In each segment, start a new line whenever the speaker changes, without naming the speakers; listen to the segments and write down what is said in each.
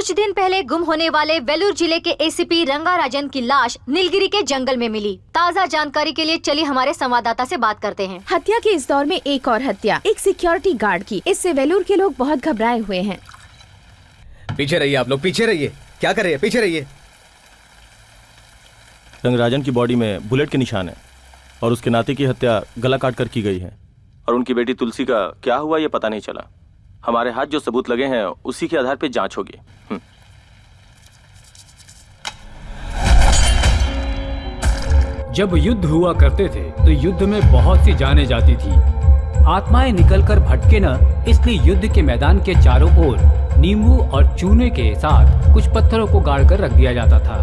कुछ दिन पहले गुम होने वाले वेलूर जिले के एसीपी रंगाराजन की लाश नीलगिरी के जंगल में मिली। ताज़ा जानकारी के लिए चलिए हमारे संवाददाता से बात करते हैं।
हत्या के इस दौर में एक और हत्या, एक सिक्योरिटी गार्ड की। इससे वेलूर के लोग बहुत घबराए हुए हैं।
पीछे रहिए आप लोग, पीछे रहिए। क्या कर रहे हैं? पीछे रहिए।
रंगराजन की बॉडी में बुलेट के निशान है और उसके नाते की हत्या गला काट कर की गई है। और उनकी बेटी तुलसी का क्या हुआ ये पता नहीं चला। हमारे हाथ जो सबूत लगे हैं उसी के आधार पर जांच होगी।
जब युद्ध हुआ करते थे तो युद्ध में बहुत सी जानें जाती थी। आत्माएं निकलकर भटके न, इसलिए युद्ध के मैदान के चारों ओर नींबू और चूने के साथ कुछ पत्थरों को गाड़ कर रख दिया जाता था।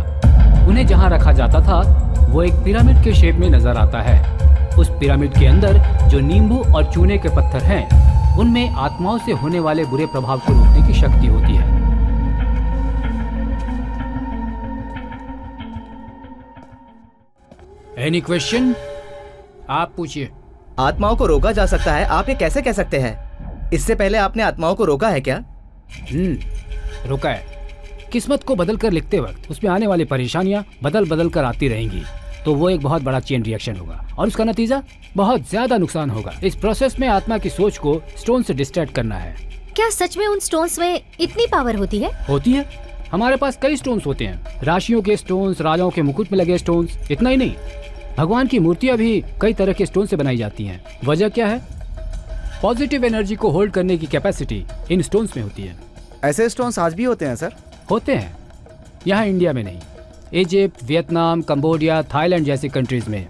उन्हें जहां रखा जाता था वो एक पिरामिड के शेप में नजर आता है। उस पिरामिड के अंदर जो नींबू और चूने के पत्थर हैं, उनमें आत्माओं से होने वाले बुरे प्रभाव को रोकने की शक्ति होती है। Any question? आप पूछिए।
आत्माओं को रोका जा सकता है, आप ये कैसे कह सकते हैं? इससे पहले आपने आत्माओं को रोका है क्या?
रोका है। किस्मत को बदल कर लिखते वक्त उसमें आने वाली परेशानियां बदल बदल कर आती रहेंगी, तो वो एक बहुत बड़ा चेन रिएक्शन होगा और उसका नतीजा बहुत ज्यादा नुकसान होगा। इस प्रोसेस में आत्मा की सोच को स्टोन से डिस्ट्रैक्ट करना है।
क्या सच में उन स्टोन्स में इतनी पावर होती है?
होती है। हमारे पास कई स्टोन्स होते हैं, राशियों के स्टोन्स, राजाओं के मुकुट में लगे स्टोन्स। इतना ही नहीं, भगवान की मूर्तियां भी कई तरह के स्टोन से बनाई जाती हैं। वजह क्या है? पॉजिटिव एनर्जी को होल्ड करने की कैपेसिटी इन स्टोन्स में होती है।
ऐसे स्टोन्स आज भी होते हैं सर?
होते हैं, यहाँ इंडिया में नहीं, इजिप्ट, वियतनाम, कंबोडिया, थाईलैंड जैसी कंट्रीज में।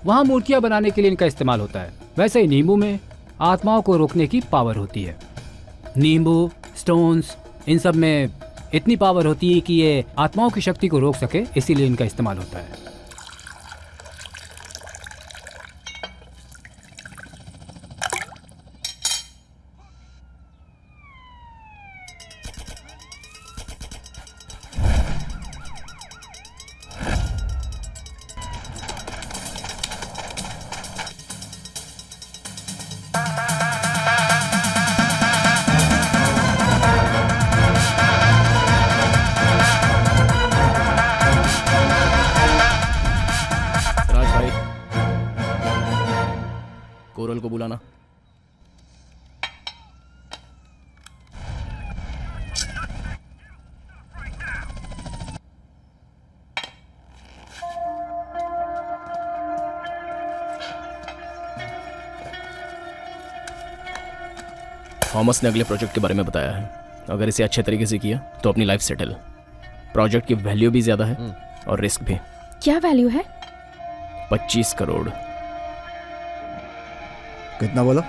वहाँ मूर्तियाँ बनाने के लिए इनका इस्तेमाल होता है। वैसे ही नींबू में आत्माओं को रोकने की पावर होती है। नींबू, स्टोन्स, इन सब में इतनी पावर होती है कि ये आत्माओं की शक्ति को रोक सके, इसीलिए इनका इस्तेमाल होता है।
कोरल को बुलाना। थॉमस ने अगले प्रोजेक्ट के बारे में बताया है। अगर इसे अच्छे तरीके से किया तो अपनी लाइफ सेटल। प्रोजेक्ट की वैल्यू भी ज्यादा है और रिस्क भी।
क्या वैल्यू है?
25 करोड़।
कितना बोला?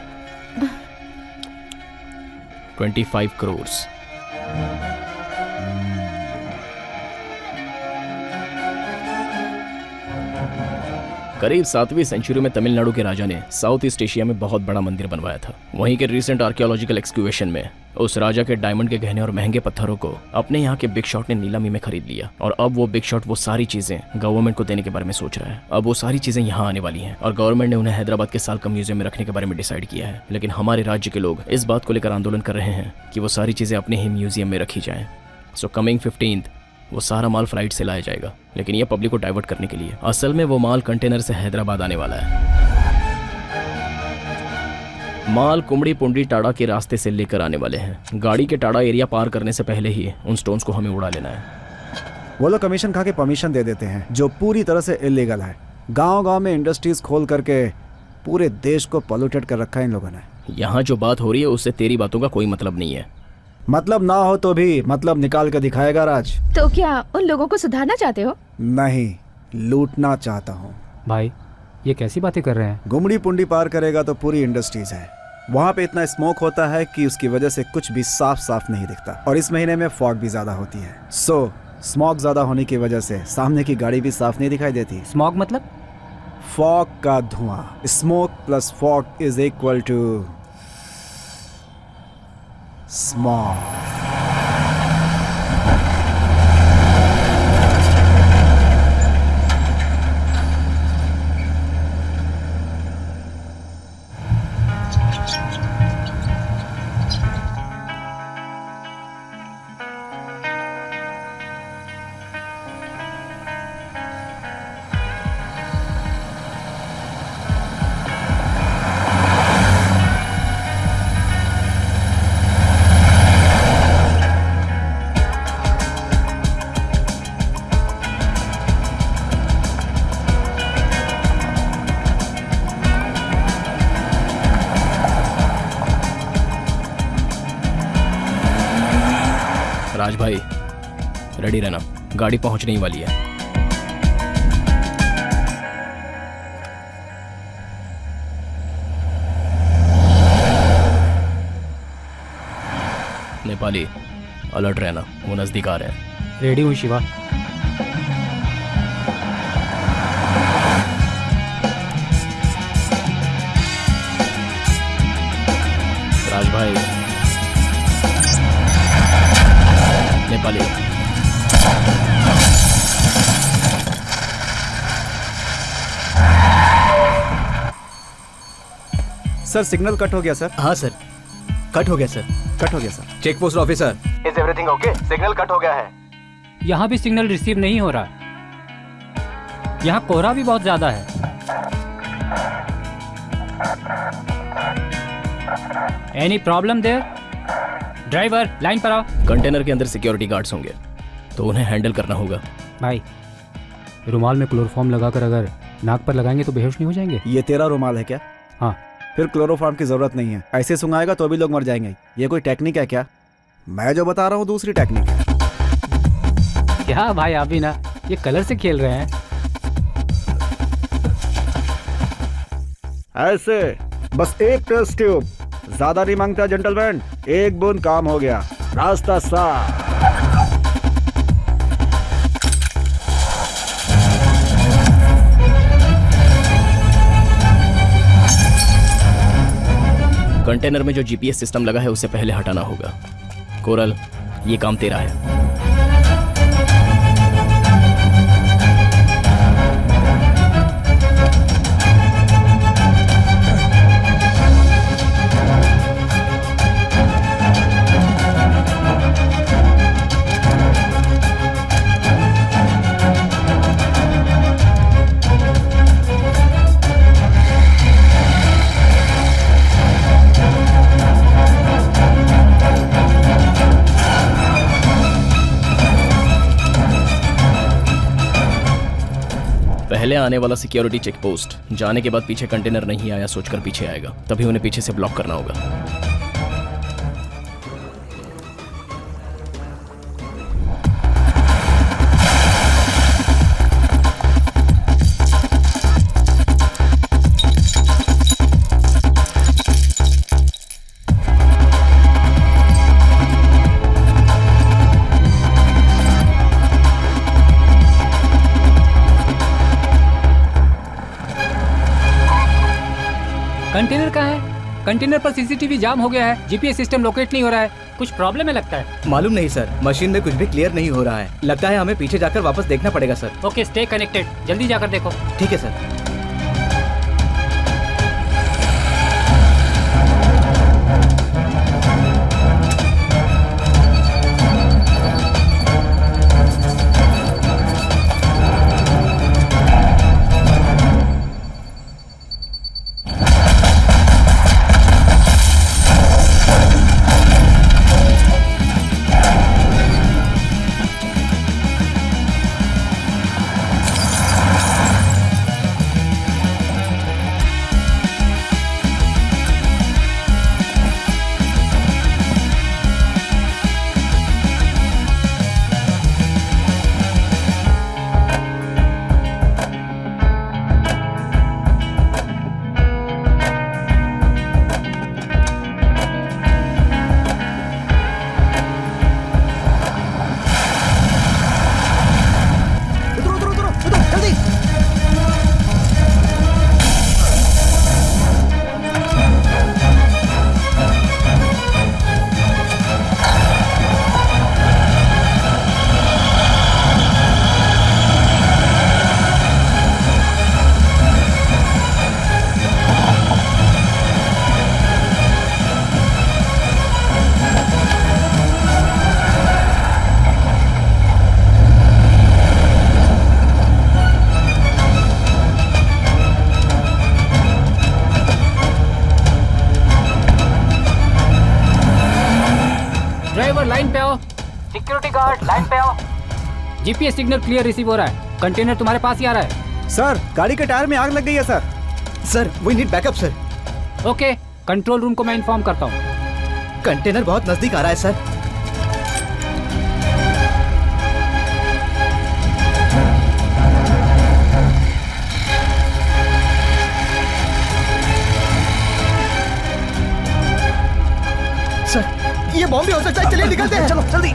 25 करोड़। करीब 7वीं सेंचुरी में तमिलनाडु के राजा ने साउथ ईस्ट एशिया में बहुत बड़ा मंदिर बनवाया था। वहीं के रीसेंट आर्कियोलॉजिकल एक्सक्यूवेशन में उस राजा के डायमंड के गहने और महंगे पत्थरों को अपने यहाँ के बिग शॉट ने नीलामी में खरीद लिया और अब वो बिग शॉट वो सारी चीजें गवर्नमेंट को देने के बारे में सोच रहा है। अब वो सारी चीजें यहाँ आने वाली हैं और गवर्नमेंट ने उन्हें हैदराबाद के सालकम म्यूजियम में रखने के बारे में डिसाइड किया है। लेकिन हमारे राज्य के लोग इस बात को लेकर आंदोलन कर रहे हैं कि वो सारी चीजें अपने ही म्यूजियम में रखी जाएं। सो कमिंग 15th वो सारा माल फ्लाइट से लाया जाएगा, लेकिन ये पब्लिक को डाइवर्ट करने के लिए। असल में वो माल कंटेनर से हैदराबाद आने वाला है। माल कुमड़ी पुंडी टाड़ा के रास्ते से लेकर आने वाले हैं। गाड़ी के टाड़ा एरिया पार करने से पहले ही उन स्टोन्स को हमें उड़ा लेना है।
वो लोग कमीशन खा के परमिशन दे देते हैं, जो पूरी तरह से इलीगल है। गांव-गांव में इंडस्ट्रीज खोल करके पूरे देश को पॉल्यूटेड कर रखा है इन लोगों ने।
यहाँ जो बात हो रही है उससे तेरी बातों का कोई मतलब नहीं है।
मतलब ना हो तो भी मतलब निकाल के दिखाएगा राज।
तो क्या उन लोगों को सुधारना चाहते हो?
नहीं, लूटना चाहता हूँ।
भाई ये कैसी बातें कर रहे हैं?
गुमड़ी पुंडी पार करेगा तो पूरी इंडस्ट्रीज है। वहाँ पे इतना स्मोक होता है कि उसकी वजह से कुछ भी साफ साफ नहीं दिखता और इस महीने में फॉग भी ज्यादा होती है। सो स्मोक ज्यादा होने की वजह से सामने की गाड़ी भी साफ नहीं दिखाई देती।
स्मॉग मतलब?
फॉग का धुआं। Smoke plus fog is equal to smog.
Raj भाई रेडी रहना, गाड़ी पहुंचने ही वाली है। नेपाली अलर्ट रहना, वो नजदीक आ रहे हैं।
रेडी हूँ शिवा।
राज भाई नेपाली
सर सिग्नल कट हो गया सर।
हाँ सर, कट हो गया सर।
कट हो गया sir.
Check post officer,
is everything okay? Signal cut हो गया है।
यहाँ भी सिग्नल रिसीव नहीं हो रहा। यहाँ कोहरा भी बहुत ज्यादा है। Any problem there? Driver line पर आओ।
कंटेनर के अंदर सिक्योरिटी गार्ड्स होंगे तो उन्हें हैंडल करना होगा।
भाई रुमाल में क्लोरोफॉर्म लगाकर अगर नाक पर लगाएंगे तो बेहोश नहीं हो जाएंगे?
ये तेरा रुमाल है क्या?
हाँ।
फिर क्लोरोफॉर्म की जरूरत नहीं है, ऐसे सुंघाएगा तो भी लोग मर जाएंगे। ये कोई टेक्निक है क्या? मैं जो बता रहा हूँ दूसरी टेक्निक है।
क्या भाई आप भी ना ये कलर से खेल रहे हैं?
ऐसे बस एक टेस्ट ट्यूब, ज्यादा नहीं मांगता जेंटलमैन। एक बूंद काम हो गया, रास्ता साफ।
कंटेनर में जो जीपीएस सिस्टम लगा है उसे पहले हटाना होगा। कोरल, ये काम तेरा है। पहले आने वाला सिक्योरिटी चेक पोस्ट जाने के बाद पीछे कंटेनर नहीं आया सोचकर पीछे आएगा, तभी उन्हें पीछे से ब्लॉक करना होगा।
कंटेनर कहाँ है? कंटेनर पर सीसीटीवी जाम हो गया है, जीपीएस सिस्टम लोकेट नहीं हो रहा है। कुछ प्रॉब्लम है लगता है।
मालूम नहीं सर, मशीन में कुछ भी क्लियर नहीं हो रहा है। लगता है हमें पीछे जाकर वापस देखना पड़ेगा सर।
ओके, स्टे कनेक्टेड, जल्दी जाकर देखो।
ठीक है सर।
लाइन पे आओ। सिक्योरिटी गार्ड लाइन पे आओ। जीपीएस सिग्नल क्लियर रिसीव हो रहा है, कंटेनर तुम्हारे पास ही आ रहा है।
सर गाड़ी के टायर में आग लग गई है sir.
Sir we need backup sir.
Okay, control room को मैं इन्फॉर्म करता हूँ।
कंटेनर बहुत नजदीक आ रहा है सर। भी हो सकता है। चलिए निकलते हैं, चलो जल्दी।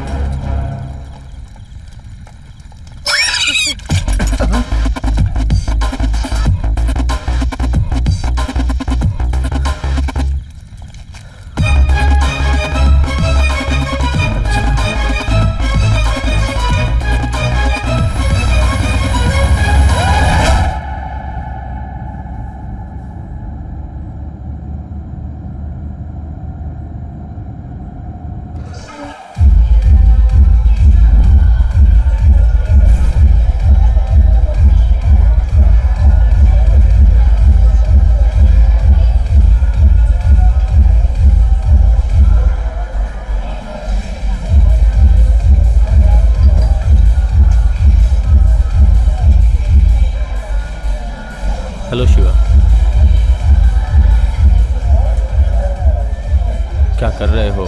हेलो शिवा, क्या कर रहे हो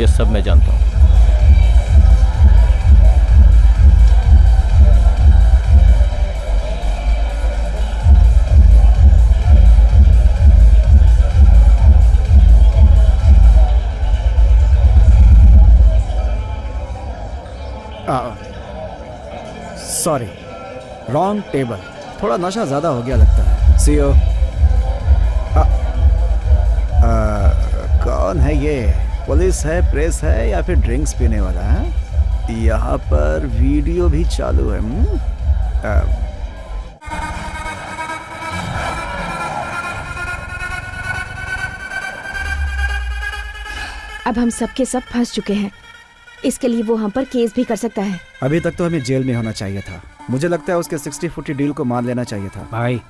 ये सब मैं जानता हूँ।
Sorry, wrong table. थोड़ा नशा ज़्यादा हो गया लगता है। सीओ, कौन है ये? पुलिस है, प्रेस है या फिर ड्रिंक्स पीने वाला है? यहाँ पर वीडियो भी चालू है।
अब हम सबके सब फंस चुके हैं। इसके लिए वो हम पर केस भी कर सकता है।
अभी तक तो हमें जेल में होना चाहिए था। मुझे लगता है उसके 60-40 डील को मान लेना चाहिए था।
भाई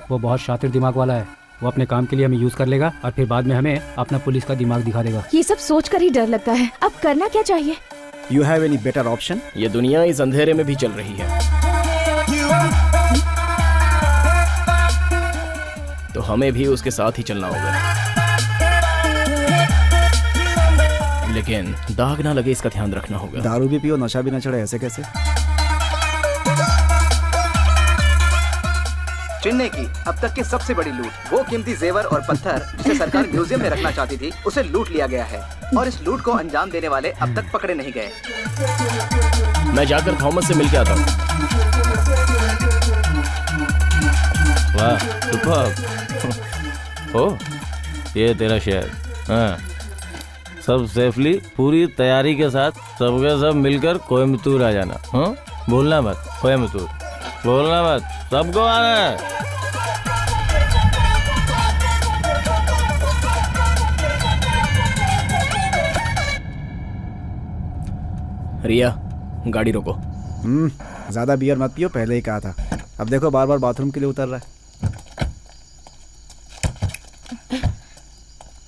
वो बहुत शातिर दिमाग वाला है। वो अपने काम के लिए हमें यूज कर लेगा और फिर बाद में हमें अपना पुलिस का दिमाग दिखा देगा।
ये सब सोचकर ही डर लगता है। अब करना क्या चाहिए?
You have any better option?
ये दुनिया इस अंधेरे में भी चल रही है, तो हमें भी उसके साथ ही चलना होगा। लेकिन दाग ना लगे इसका ध्यान रखना होगा।
दारू भी पियो, नशा भी ना चढ़े, ऐसे कैसे?
चेन्नई की अब तक की सबसे बड़ी लूट, वो कीमती जेवर और पत्थर जिसे सरकार म्यूजियम में रखना चाहती थी, उसे लूट लिया गया है और इस लूट को अंजाम देने वाले अब तक पकड़े नहीं गए।
मैं जाकर थॉमस से मिल के आता हूँ।
वाह, सुपर्ब। ओ, ये तेरा शहर। हाँ, सब सेफली, पूरी तैयारी के साथ सबके सब मिलकर कोयम्बतूर आ जाना। हाँ, बोलना मत, कोयम्बतूर बोलना मत, सबको आना है।
रिया, गाड़ी रोको।
ज्यादा बियर मत पियो, पहले ही कहा था। अब देखो बार बार बाथरूम के लिए उतर रहा है।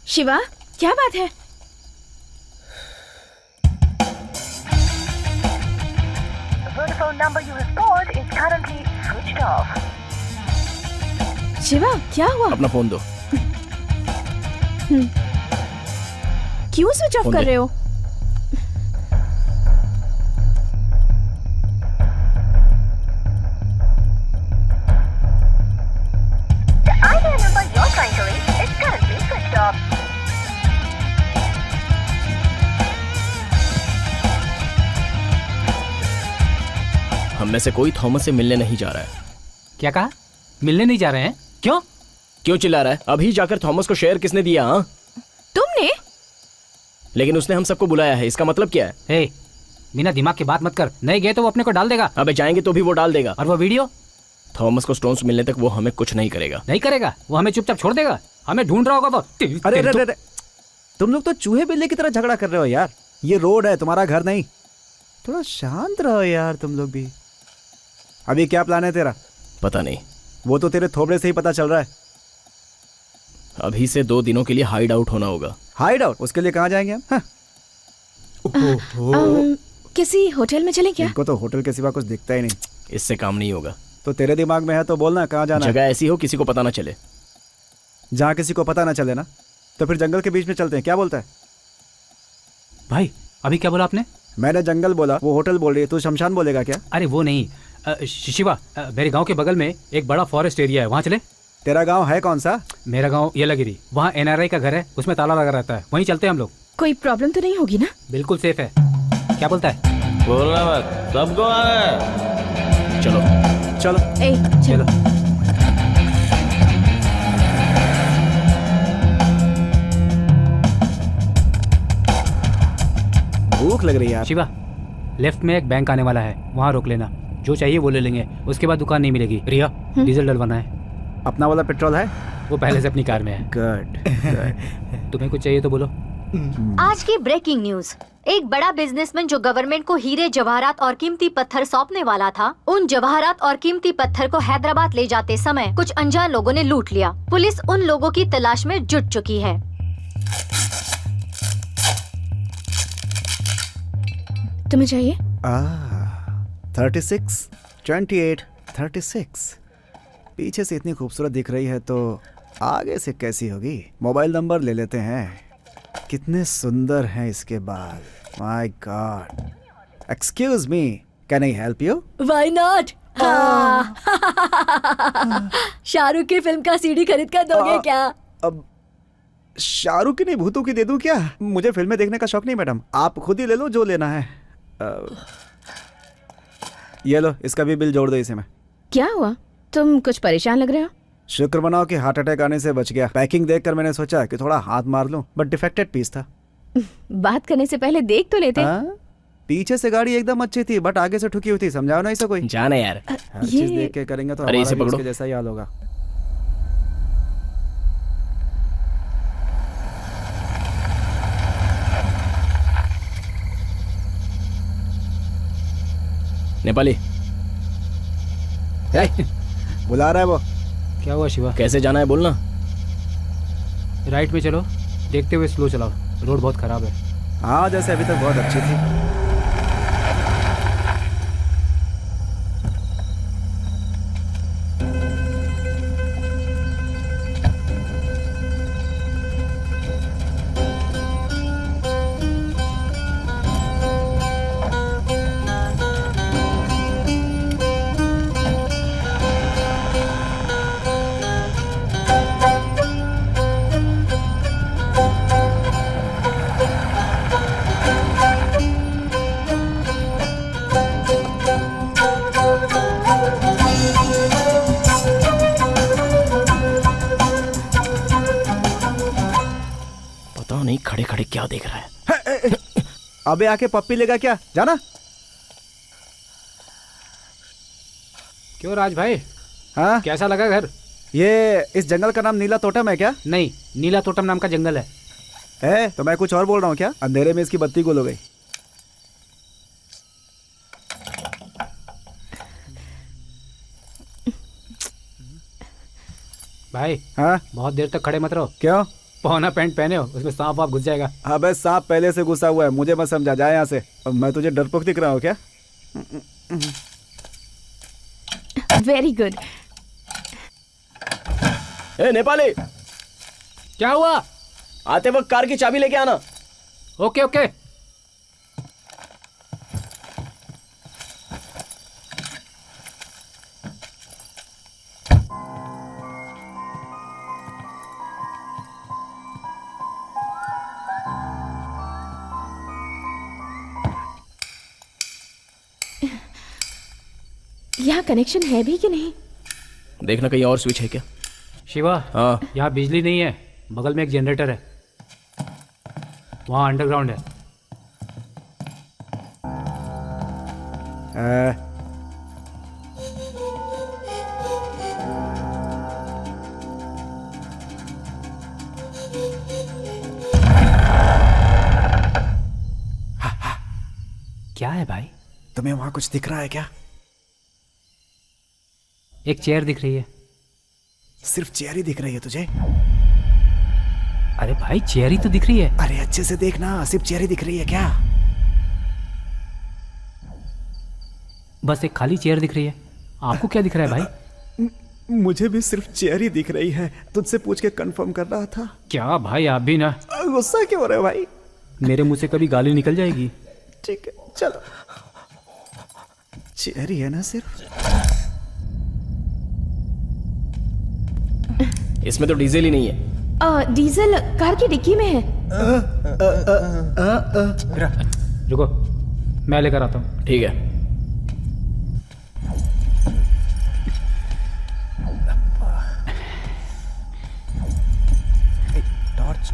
शिवा, क्या बात है? शिवा, क्या हुआ?
अपना फोन दो।
क्यों स्विच ऑफ कर रहे हो?
हम में से कोई थॉमस से मिलने नहीं जा रहा है।
क्या कहा? मिलने नहीं जा रहे हैं? क्यों?
क्यों चिल्ला रहा है? अभी जाकर थॉमस को शेयर किसने दिया? हाँ,
तुमने?
लेकिन उसने हम सबको बुलाया है, इसका मतलब क्या है?
हे, बिना दिमाग की बात मत कर। नहीं गए तो वो अपने को डाल देगा।
अबे जाएंगे तो भी वो डाल देगा।
और वो वीडियो?
थॉमस को स्टोन्स मिलने तक वो हमें कुछ नहीं करेगा।
नहीं करेगा, वो हमें चुपचाप छोड़ देगा। हमें ढूंढ रहा होगा तो।
अरे अरे अरे, तुम लोग तो चूहे बिल्ली की तरह झगड़ा कर रहे हो यार। ये रोड है, तुम्हारा घर नहीं। थोड़ा शांत रहो यार तुम लोग भी। अभी क्या प्लान है तेरा?
पता नहीं,
वो तो तेरे थोबड़े से ही पता चल रहा है।
अभी से 2 दिनों के लिए हाइड आउट होना होगा।
Hide out? उसके लिए कहाँ जाएंगे हम? हाँ।
किसी होटल में चलें क्या?
इनको तो होटल के सिवा कुछ दिखता ही नहीं।
इससे काम नहीं होगा।
तो तेरे दिमाग में है तो बोलना कहाँ जाना है।
जगह ऐसी हो किसी को पता ना चले।
जहाँ किसी को पता ना चले ना, तो फिर जंगल के बीच में चलते हैं। क्या बोलता है
भाई? अभी क्या बोला आपने?
मैंने जंगल बोला, वो होटल बोल रही है। तू शमशान बोलेगा क्या?
अरे वो नहीं, शिवा, मेरे गांव के बगल में एक बड़ा फॉरेस्ट एरिया है, वहाँ चले।
तेरा गांव है कौन सा?
मेरा गांव येलागिरी। वहाँ NRI का घर है, उसमें ताला लगा रहता है। वहीं चलते हैं हम लोग।
कोई प्रॉब्लम तो नहीं होगी ना?
बिल्कुल सेफ है। क्या बोलता है?
बोलना मत, सबको आना है।
चलो
चलो
ए चलो।
भूख लग रही है यार।
शिवा, लेफ्ट में एक बैंक आने वाला है, वहाँ रोक लेना। जो चाहिए वो ले लेंगे, उसके बाद दुकान नहीं मिलेगी। रिया, डीजल डलवाना है।
अपना वाला पेट्रोल है?
वो पहले से अपनी कार में है।
गुड।
तुम्हें कुछ चाहिए तो बोलो।
आज की ब्रेकिंग न्यूज। एक बड़ा बिजनेसमैन जो गवर्नमेंट को हीरे जवाहरात और कीमती पत्थर सौंपने वाला था, उन जवाहरात और कीमती पत्थर को हैदराबाद ले जाते समय कुछ अनजान लोगों ने लूट लिया। पुलिस उन लोगों की तलाश में जुट चुकी है।
तुम्हें चाहिए?
36, 28, 36। पीछे से इतनी खूबसूरत दिख रही है तो आगे से कैसी होगी? मोबाइल नंबर ले लेते हैं। कितने सुंदर हैं इसके बाल। My God. Excuse me, can I help you?
Why not? हाँ। शाहरुख की फिल्म का सीडी खरीद कर दोगे क्या?
अब शाहरुख की नहीं, भूतों की दे दूं क्या? मुझे फिल्में देखने का शौक नहीं मैडम, आप खुद ही ले लो जो लेना है। ये लो, इसका भी बिल जोड़ दो इसे में।
क्या हुआ? तुम कुछ परेशान लग रहे हो।
शुक्र मनाओ कि हार्ट अटैक आने से बच गया। पैकिंग देखकर मैंने सोचा कि थोड़ा हाथ मार लूं, बट डिफेक्टेड पीस था।
बात करने से पहले देख तो लेते।
पीछे से गाड़ी एकदम अच्छी थी, बट आगे से ठुकी हुई थी। समझाओ ना इसे कोई।
जाना यार।
हर चीज देख के करेंगे तो
अरे
हमारा
इसे
भी
पकड़ो।
इसके जैसा ही हाल होगा।
नेपाली,
बुला रहा है वो।
क्या हुआ शिवा?
कैसे जाना है बोलना।
राइट में चलो, देखते हुए स्लो चलाओ, रोड बहुत खराब है।
हाँ, जैसे अभी तक बहुत अच्छी थी।
खड़े खड़े क्या देख रहा है?
अबे आके पप्पी लेगा क्या? जाना।
क्यों राज भाई,
हाँ,
कैसा लगा घर?
ये इस जंगल का नाम नीला तोटम है क्या?
नहीं, नीला तोटम नाम का जंगल है।
तो मैं कुछ और बोल रहा हूँ क्या? अंधेरे में इसकी बत्ती गुल हो गई।
भाई
हाँ,
बहुत देर तक खड़े मत रहो।
क्यों?
पौना पैंट पहने हो, उसमें सांप वाप घुस जाएगा।
अबे सांप पहले से घुसा हुआ है, मुझे मत समझा। जाए यहाँ से। अब मैं तुझे डरपोक दिख रहा हूँ क्या?
Very good.
ए नेपाली,
क्या हुआ?
आते वक्त कार की चाबी लेके आना।
Okay okay.
यहाँ कनेक्शन है भी कि नहीं?
देखना कहीं और स्विच है क्या।
शिवा,
हाँ,
यहाँ बिजली नहीं है, बगल में एक जनरेटर है, वहाँ अंडरग्राउंड है। क्या है भाई?
तुम्हें वहां कुछ दिख रहा है क्या?
एक चेयर दिख रही है।
सिर्फ चेयर ही दिख रही है तुझे?
अरे भाई, चेयर ही तो दिख रही है।
अरे अच्छे से देखना, सिर्फ चेयर ही दिख रही है क्या?
बस एक खाली चेयर दिख रही है। आपको क्या दिख रहा है भाई?
मुझे भी सिर्फ चेयर ही दिख रही है। तुझसे पूछ के कंफर्म कर रहा था।
क्या भाई, आप भी ना।
गुस्सा क्यों हो रहे हो भाई?
मेरे मुंह से कभी गाली निकल जाएगी।
ठीक है, चलो। चेयर ही है ना सिर्फ?
इसमें तो डीजल ही नहीं है।
डीजल कार की डिक्की में है।
रुको, मैं लेकर आता हूँ।
ठीक है।
टॉर्च।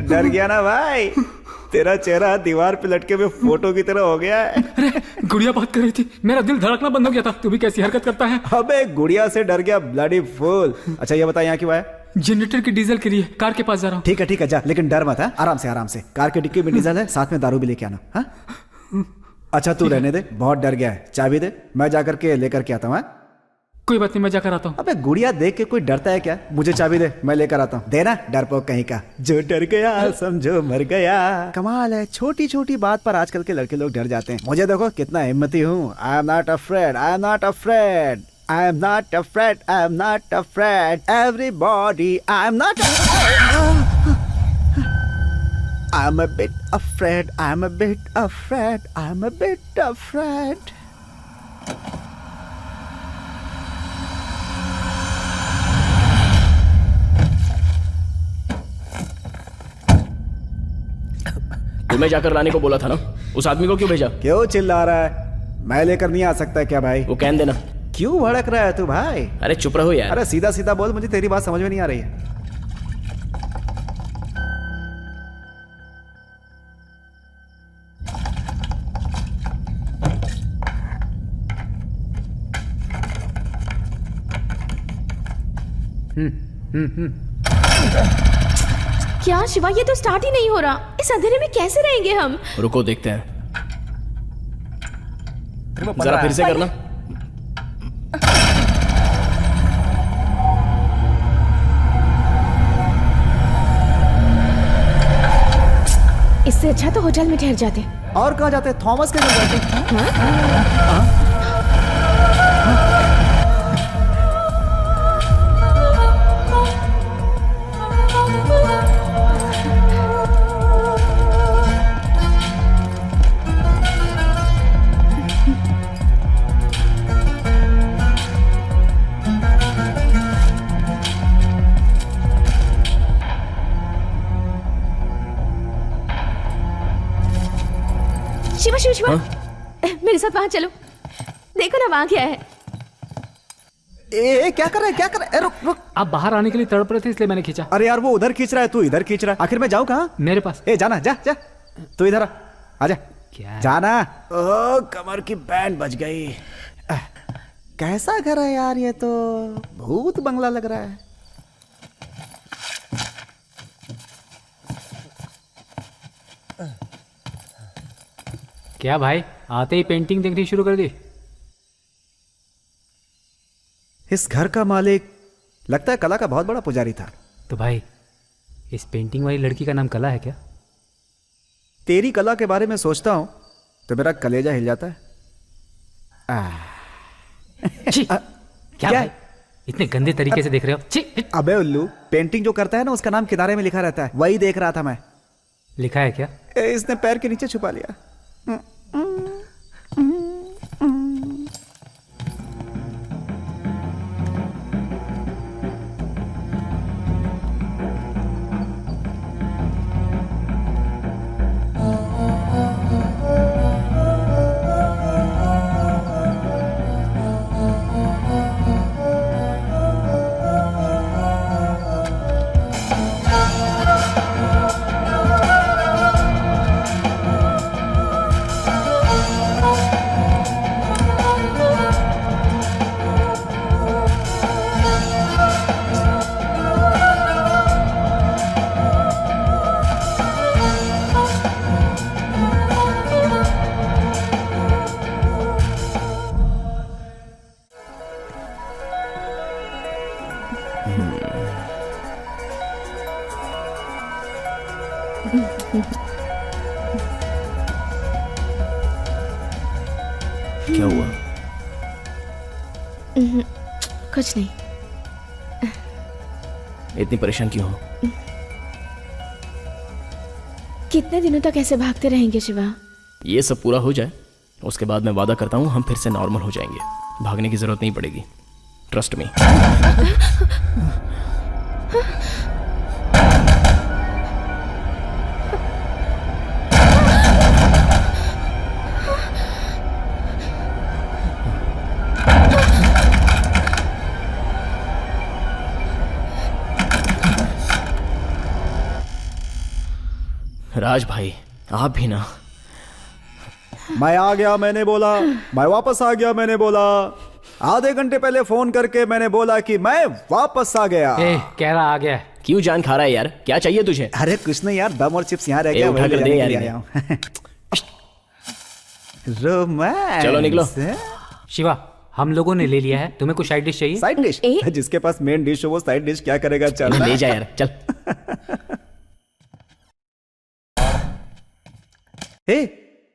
डर गया ना भाई? तेरा चेहरा दीवार पे लटके हुए फोटो की तरह हो गया है।
अरे गुड़िया बात कर रही थी, मेरा दिल धड़कना बंद हो गया था। तू भी कैसी हरकत करता है?
अबे गुड़िया से डर गया ब्लडी फूल। अच्छा ये बता यहाँ क्यों आया?
जनरेटर की डीजल के लिए कार के पास जा रहा हूँ।
ठीक है जा, लेकिन डर मत है। आराम से आराम से। कार के डिक्की में डीजल है, साथ में दारू भी लेके आना। हाँ? अच्छा तू रहने दे, बहुत डर गया है। चाबी दे, मैं जाकर के लेकर के आता हूँ।
कोई बात नहीं, मैं जाकर आता हूँ।
अबे गुड़िया देख के कोई डरता है क्या? मुझे चाबी दे, मैं लेकर आता हूँ। देना, डरपोक कहीं का। जो डर गया समझो मर गया। कमाल है, छोटी छोटी बात पर आजकल के लड़के लोग डर जाते हैं। मुझे देखो कितना हिम्मती हूँ। I am not afraid, I am not afraid, I am not afraid, I am not afraid, everybody I am not I am a bit afraid, I am a bit afraid, I am a bit afraid.
तुम्हें जाकर लाने को बोला था ना, उस आदमी को क्यों भेजा?
क्यों चिल्ला रहा है? मैं लेकर नहीं आ सकता क्या भाई?
वो कहने देना।
क्यों भड़क रहा है तू भाई?
अरे चुप रहो यार।
अरे सीधा सीधा बोल, मुझे तेरी बात समझ में नहीं आ रही है।
क्या शिवा, ये तो स्टार्ट ही नहीं हो रहा। इस अंधेरे में कैसे रहेंगे हम?
रुको देखते हैं, जरा फिर से करना।
इससे अच्छा तो होटल में ठहर जाते।
और कहाँ जाते? थॉमस के घर जाते।
शिवा, मेरे साथ वहां चलो। देखो ना वहां क्या है।
क्या कर रहा है? रुक रुक।
आप बाहर आने के लिए तड़प रहे थे, इसलिए मैंने खींचा।
अरे यार वो उधर खींच रहा है, तू इधर खींच रहा है। आखिर मैं जाऊँ कहाँ?
मेरे पास।
जाना, जा जा तू इधर आ जा।
क्या
जाना। ओ कमर की बैंड बज गई। कैसा घर है यार, ये तो भूत बंगला लग रहा है।
क्या भाई, आते ही पेंटिंग देखनी शुरू कर दी?
इस घर का मालिक लगता है कला का बहुत बड़ा पुजारी था।
तो भाई, इस पेंटिंग वाली लड़की का नाम कला है क्या?
तेरी कला के बारे में सोचता हूं तो मेरा कलेजा हिल जाता है।
क्या भाई, इतने गंदे तरीके से देख रहे हो?
अबे उल्लू, पेंटिंग जो करता है ना उसका नाम किनारे में लिखा रहता है, वही देख रहा था मैं।
लिखा है क्या?
इसने पैर के नीचे छुपा लिया।
क्या हुआ?
कुछ नहीं।
इतनी परेशान क्यों हो?
कितने दिनों तक ऐसे भागते रहेंगे शिवा?
ये सब पूरा हो जाए उसके बाद मैं वादा करता हूँ हम फिर से नॉर्मल हो जाएंगे। भागने की जरूरत नहीं पड़ेगी, ट्रस्ट मी। राज भाई आप भी ना।
मैं आ गया मैंने बोला, मैं वापस आ गया मैंने बोला। आधे घंटे पहले फोन करके मैंने बोला कि मैं वापस आ गया।
कह रहा आ गया।
क्यों जान खा रहा है यार? क्या चाहिए तुझे?
अरे कुछ नहीं यार, दम और चिप्स यहाँ रह गया,
उठा कर दे यार इन्हें।
रोमांस।
चलो निकलो।
शिवा हम लोगों ने ले लिया है, तुम्हें कुछ साइड डिश चाहिए?
Side dish? जिसके पास मेन डिश हो वो साइड डिश क्या करेगा? चल
ले जा यार चल।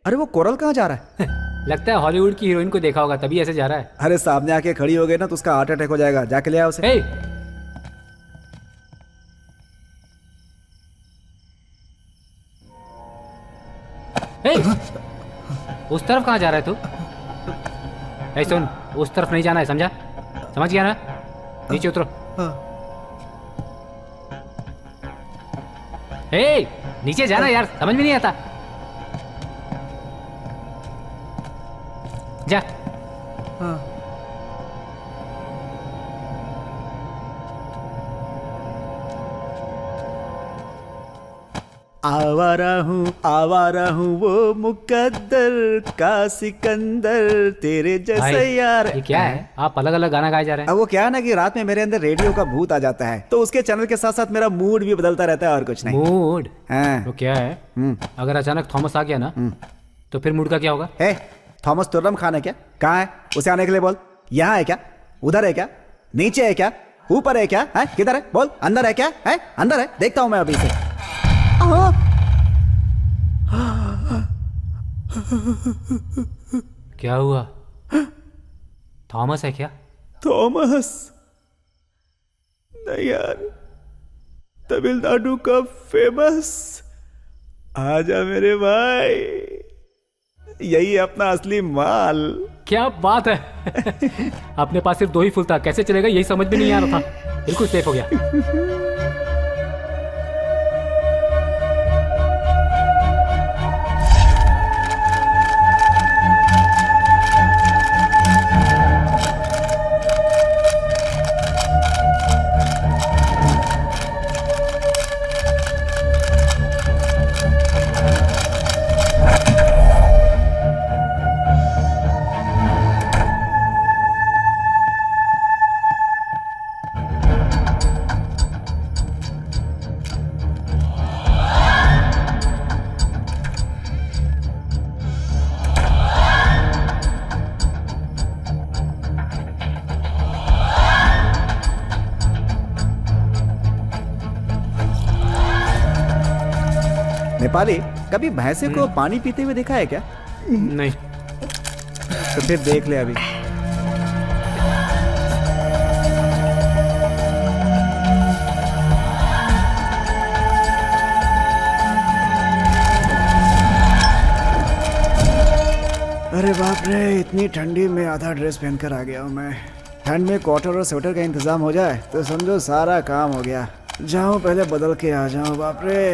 अरे वो कोरल कहाँ जा रहा है?
लगता है हॉलीवुड की हीरोइन को देखा होगा तभी ऐसे जा रहा है।
अरे सामने आके खड़ी हो गई ना तो उसका हार्ट अटैक हो जाएगा, जाके ले आओ उसे।
उस तरफ कहाँ जा रहा है तू? सुन, उस तरफ नहीं जाना है, समझा? समझ गया ना? नीचे उतरो। नीचे जाना यार, समझ में नहीं आता। जा।
आवारा हूँ वो मुकद्दर का सिकंदर तेरे जैसे यार।
ये क्या है? आप अलग अलग गाना गाए जा रहे हैं।
अब वो क्या है ना कि रात में मेरे अंदर रेडियो का भूत आ जाता है तो उसके चैनल के साथ साथ मेरा मूड भी बदलता रहता है और कुछ नहीं।
मूड?
हाँ।
तो क्या है? अगर अचानक थॉमस आ गया ना तो फिर मूड का क्या होगा?
थॉमस तुर्रम खान है क्या? कहाँ है? उसे आने के लिए बोल। यहाँ है क्या? उधर है क्या? नीचे है क्या? ऊपर है क्या? है किधर है? बोल। अंदर है क्या? है अंदर है, देखता हूं मैं अभी से।
क्या हुआ? थॉमस है क्या?
थॉमस नहीं यार, तमिलनाडु का फेमस। आजा मेरे भाई, यही अपना असली माल।
क्या बात है। अपने पास सिर्फ 2 ही फूल था, कैसे चलेगा यही समझ में नहीं आ रहा था। बिल्कुल सेफ हो गया।
नेपाली कभी भैंसे को पानी पीते हुए देखा है क्या?
नहीं।
तो फिर देख ले अभी। रे, इतनी ठंडी में आधा ड्रेस पहनकर आ गया हूँ मैं। ठंड में क्वार्टर और स्वेटर का इंतजाम हो जाए तो समझो सारा काम हो गया। जाऊँ पहले बदल के आ जाऊँ। बाप रे,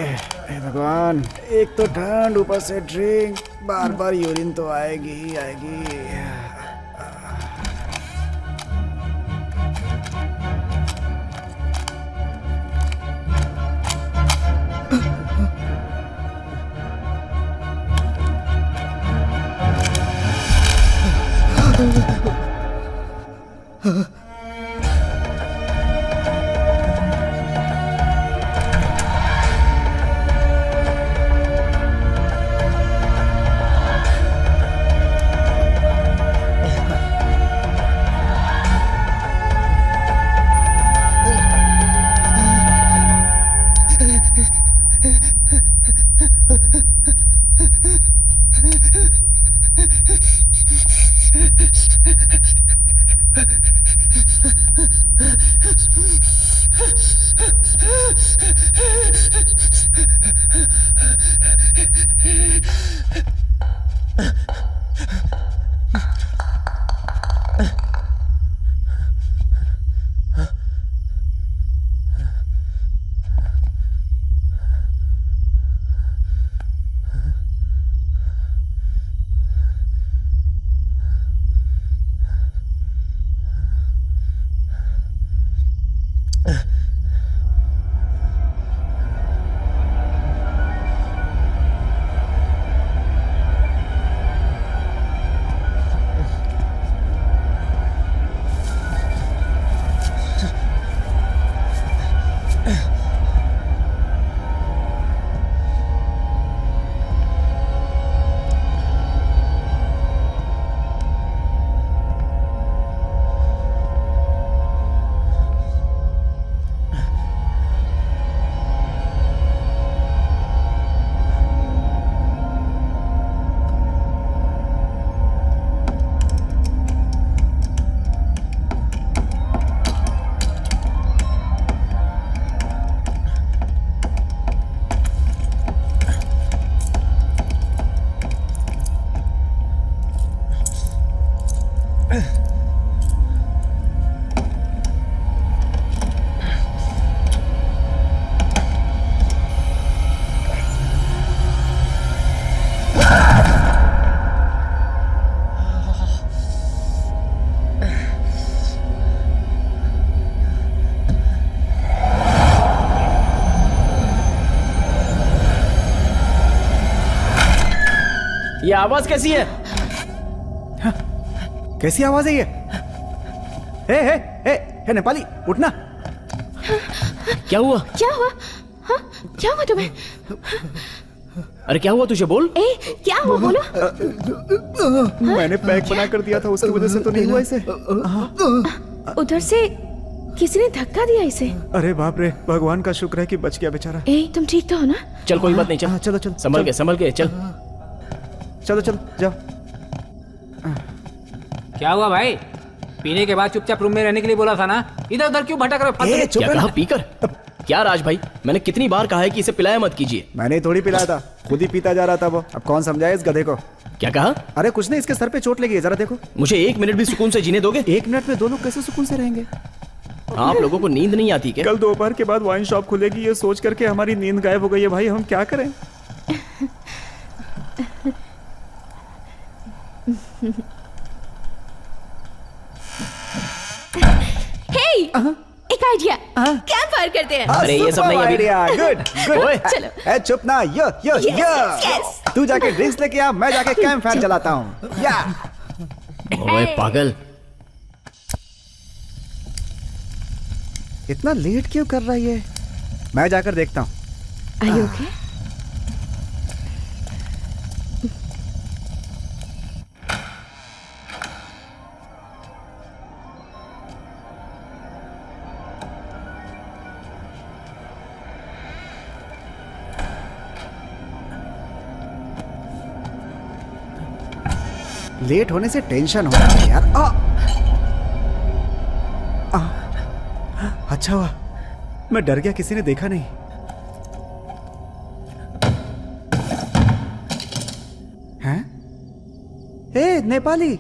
हे भगवान, एक तो ठंड, ऊपर से ड्रिंक, बार बार यूरिन तो आएगी ही आएगी।
ये आवाज कैसी है?
कैसी आवाज है ये? हे नेपाली, उठना।
क्या हुआ?
क्या हुआ? हाँ? क्या हुआ तुम्हें?
अरे क्या हुआ तुझे, बोल।
क्या हुआ, बोलो।
मैंने पैक बना कर दिया था, उसकी वजह से तो नहीं हुआ इसे।
उधर से किसी ने धक्का दिया इसे।
अरे बाप रे, भगवान का शुक्र है कि बच गया बेचारा।
तुम ठीक तो हो ना?
चल कोई बात नहीं, चल।
चलो चलो,
संभल के चल।
चलो जाओ।
क्या हुआ भाई? पीने के बाद चुपचाप रूम में रहने के लिए बोला था ना, इधर उधर क्यों भटक रहे हो?
क्या कहा, पीकर? क्या राज भाई, मैंने कितनी बार कहा है कि इसे पिलाया मत कीजिए।
मैंने थोड़ी पिलाया था, खुद ही पीता जा रहा था वो। अब कौन समझाए इस गधे को?
क्या कहा?
अरे कुछ नहीं, इसके सर पे चोट लगी है, जरा देखो।
मुझे 1 मिनट भी सुकून से जीने दोगे?
1 मिनट में 2 लोग कैसे सुकून से रहेंगे?
आप लोगों को नींद नहीं आती क्या?
कल दोपहर के बाद वाइन शॉप खुलेगी, ये सोच करके हमारी नींद गायब हो गई है भाई, हम क्या करें?
एक आइडिया, कैंप फायर करते हैं।
अरे ये सब नहीं अभी।
गुड।
चलो।
चुप ना, यो। तू जाके ड्रिंक्स लेके आ, मैं जाके कैंप फायर चलाता हूँ। या।
ओए पागल,
इतना लेट क्यों कर रही है? मैं जाकर देखता हूँ।
Are you okay?
लेट होने से टेंशन हो रहा है यार। अच्छा हुआ मैं डर गया, किसी ने देखा नहीं। हैं? नेपाली,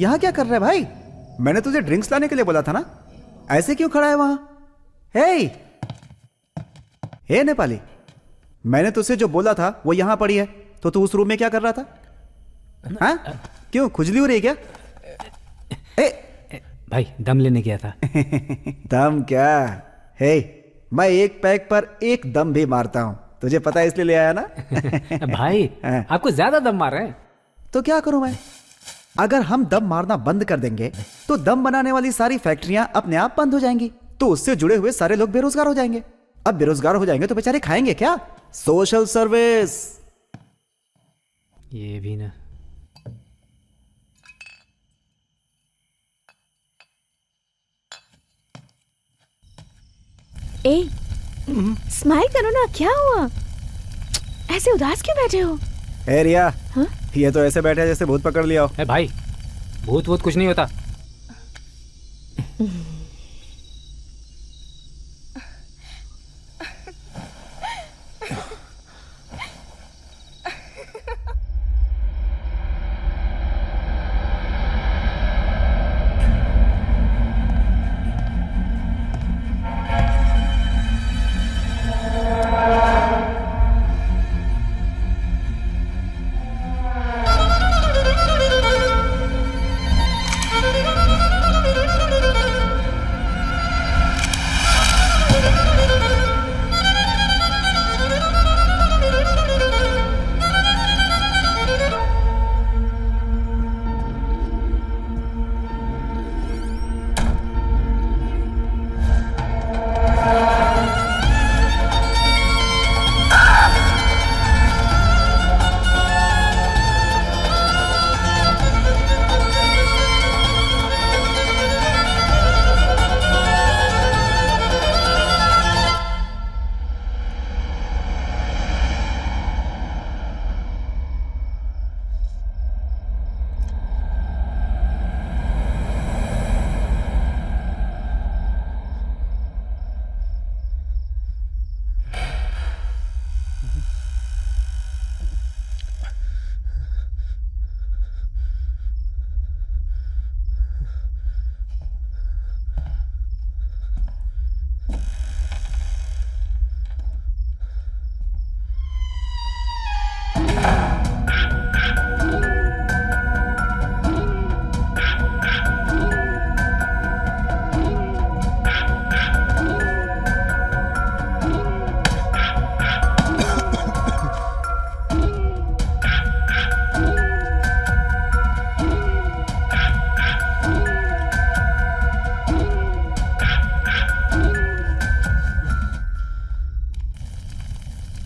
यहाँ क्या कर रहा है भाई? मैंने तुझे ड्रिंक्स लाने के लिए बोला था ना, ऐसे क्यों खड़ा है वहां? हे नेपाली, मैंने तुझसे जो बोला था वो यहाँ पड़ी है, तो तू उस रूम में क्या कर रहा था? हाँ? क्यों खुजली हो रही है क्या?
भाई दम लेने गया था।
दम क्या? हे, मैं एक पैक पर एक दम भी मारता हूँ, तुझे पता है इसलिए ले आया ना।
भाई आपको ज्यादा दम मार रहे हैं।
तो क्या करूं मैं? अगर हम दम मारना बंद कर देंगे तो दम बनाने वाली सारी फैक्ट्रियां अपने आप बंद हो जाएंगी, तो उससे जुड़े हुए सारे लोग बेरोजगार हो जाएंगे। अब बेरोजगार हो जाएंगे तो बेचारे खाएंगे क्या? Social service.
ये भी ना।
ए, स्माइल करो ना, क्या हुआ? ऐसे उदास क्यों बैठे हो?
ए रिया,
हाँ?
ये तो ऐसे बैठे हैं जैसे भूत पकड़ लिया हो।
ए भाई, भूत वूत कुछ नहीं होता।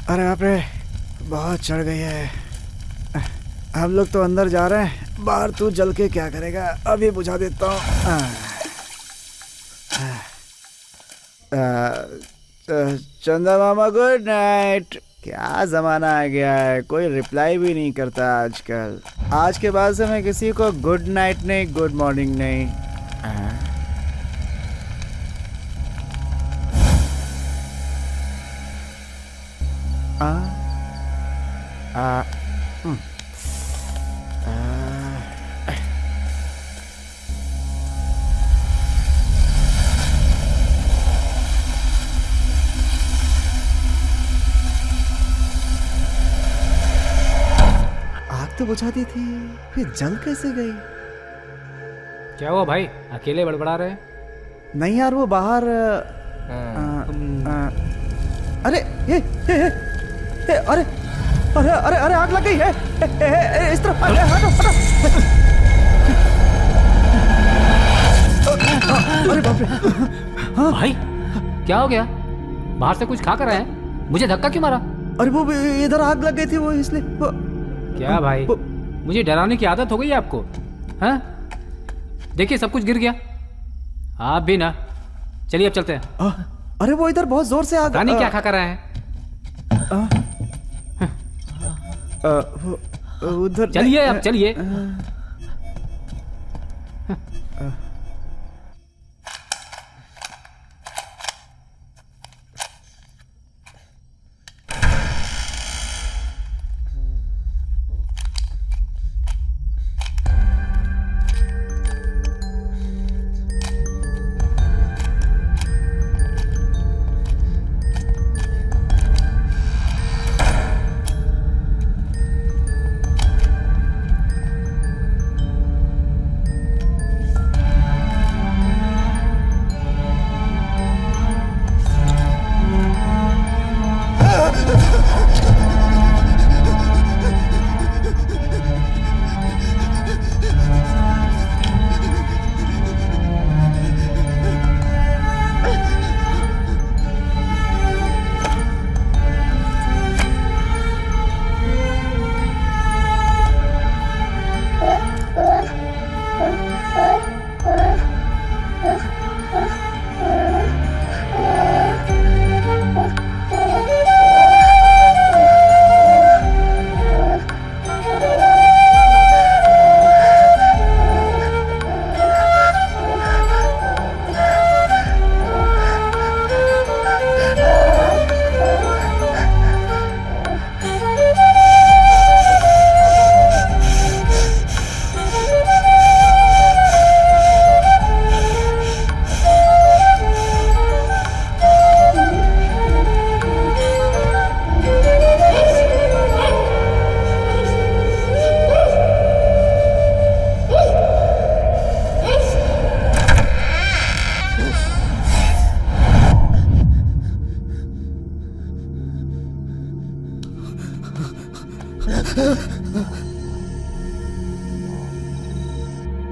अरे बाप रे, बहुत चढ़ गई है। हम लोग तो अंदर जा रहे हैं, बाहर तू जल के क्या करेगा? अभी बुझा देता हूँ। चंदा मामा गुड नाइट। क्या जमाना आ गया है, कोई रिप्लाई भी नहीं करता आजकल। आज के बाद से मैं किसी को गुड नाइट नहीं, गुड मॉर्निंग नहीं। आग तो बुझा दी थी, फिर जल कैसे गई?
क्या हुआ भाई, अकेले बड़बड़ा रहे हैं?
नहीं यार, वो बाहर अरे ये अरे अरे अरे अरे आग लग गई है। इस तरफ हटो हटो। अरे बाप रे।
भाई क्या हो गया? बाहर से कुछ खा कर आए हैं? मुझे धक्का क्यों मारा?
अरे वो इधर आग लग गई थी, वो इसलिए।
क्या भाई, मुझे डराने की आदत हो गई है आपको? हाँ, देखिए सब कुछ गिर गया। आप भी ना, चलिए अब चलते हैं।
अरे वो इधर बहुत जोर से आग।
रानी क्या खा कर रहे हैं?
उधर
चलिए अब चलिए।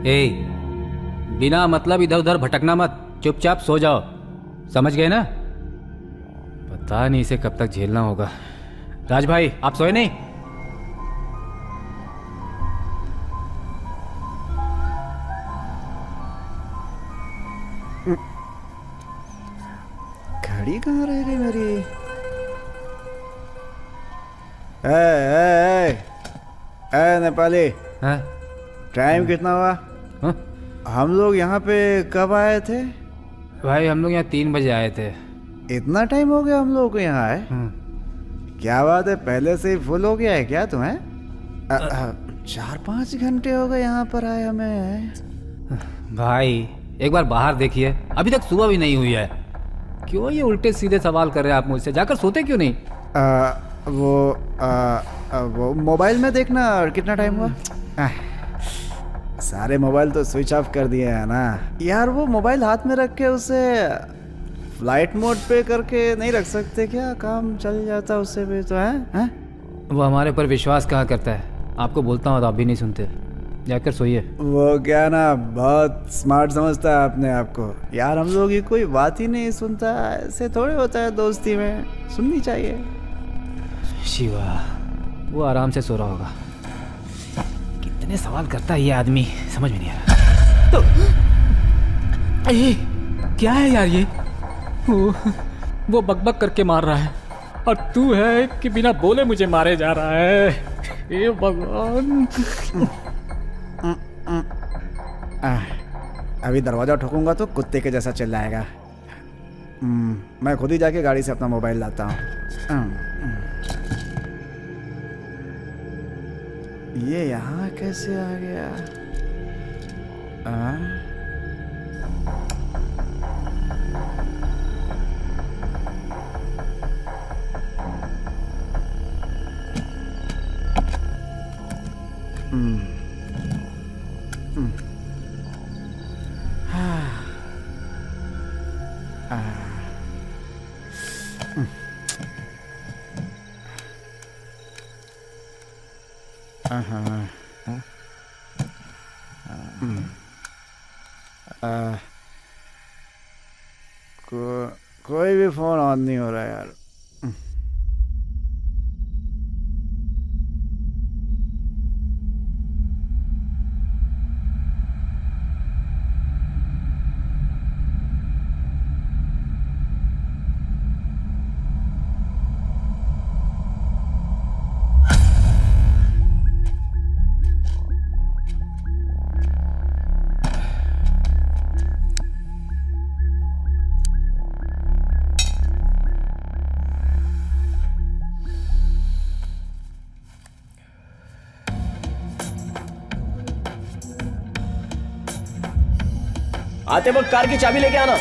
ए, बिना मतलब इधर उधर भटकना मत, चुपचाप सो जाओ, समझ गए ना? पता नहीं इसे कब तक झेलना होगा। राज भाई, आप सोए नहीं?
घड़ी कहाँ रह गई मेरी? ए नेपाली,
हाँ?
टाइम कितना हुआ?
हाँ?
हम लोग यहाँ पे कब आए थे?
भाई हम लोग यहाँ 3 बजे आए थे।
इतना टाइम हो गया हम लोग को यहाँ आए?
हाँ।
क्या बात है, पहले से ही फुल हो गया है क्या तुम्हें? 4-5 घंटे हो गए यहाँ पर आए हमें।
भाई एक बार बाहर देखिए, अभी तक सुबह भी नहीं हुई है। क्यों ये उल्टे सीधे सवाल कर रहे हैं आप मुझसे? जाकर सोते क्यों नहीं?
वो मोबाइल में देखना कितना टाइम हुआ। सारे मोबाइल तो स्विच ऑफ कर दिए हैं ना यार। वो मोबाइल हाथ में रख के उसे फ्लाइट मोड पे करके नहीं रख सकते क्या? काम चल जाता उससे भी तो है?
वो हमारे पर विश्वास कहाँ करता है? आपको बोलता हूँ तो आप भी नहीं सुनते। जाकर सोइए।
वो क्या ना, बहुत स्मार्ट समझता है अपने आप को यार। हम लोग की कोई बात ही नहीं सुनता, ऐसे थोड़े होता है दोस्ती में, सुननी चाहिए।
शिवा, वो आराम से सो रहा होगा। कितने सवाल करता है ये आदमी, समझ में नहीं आ रहा। तो क्या है यार ये? वो बकबक करके मार रहा है और तू है कि बिना बोले मुझे मारे जा रहा है। हे भगवान।
अभी दरवाजा ठोकूंगा तो कुत्ते के जैसा चिल्लाएगा। मैं खुद ही जाके गाड़ी से अपना मोबाइल लाता हूँ। ये यहाँ कैसे आ गया? कोई भी फोन ऑन नहीं हो रहा यार।
आते वक्त कार की चाबी लेके आना।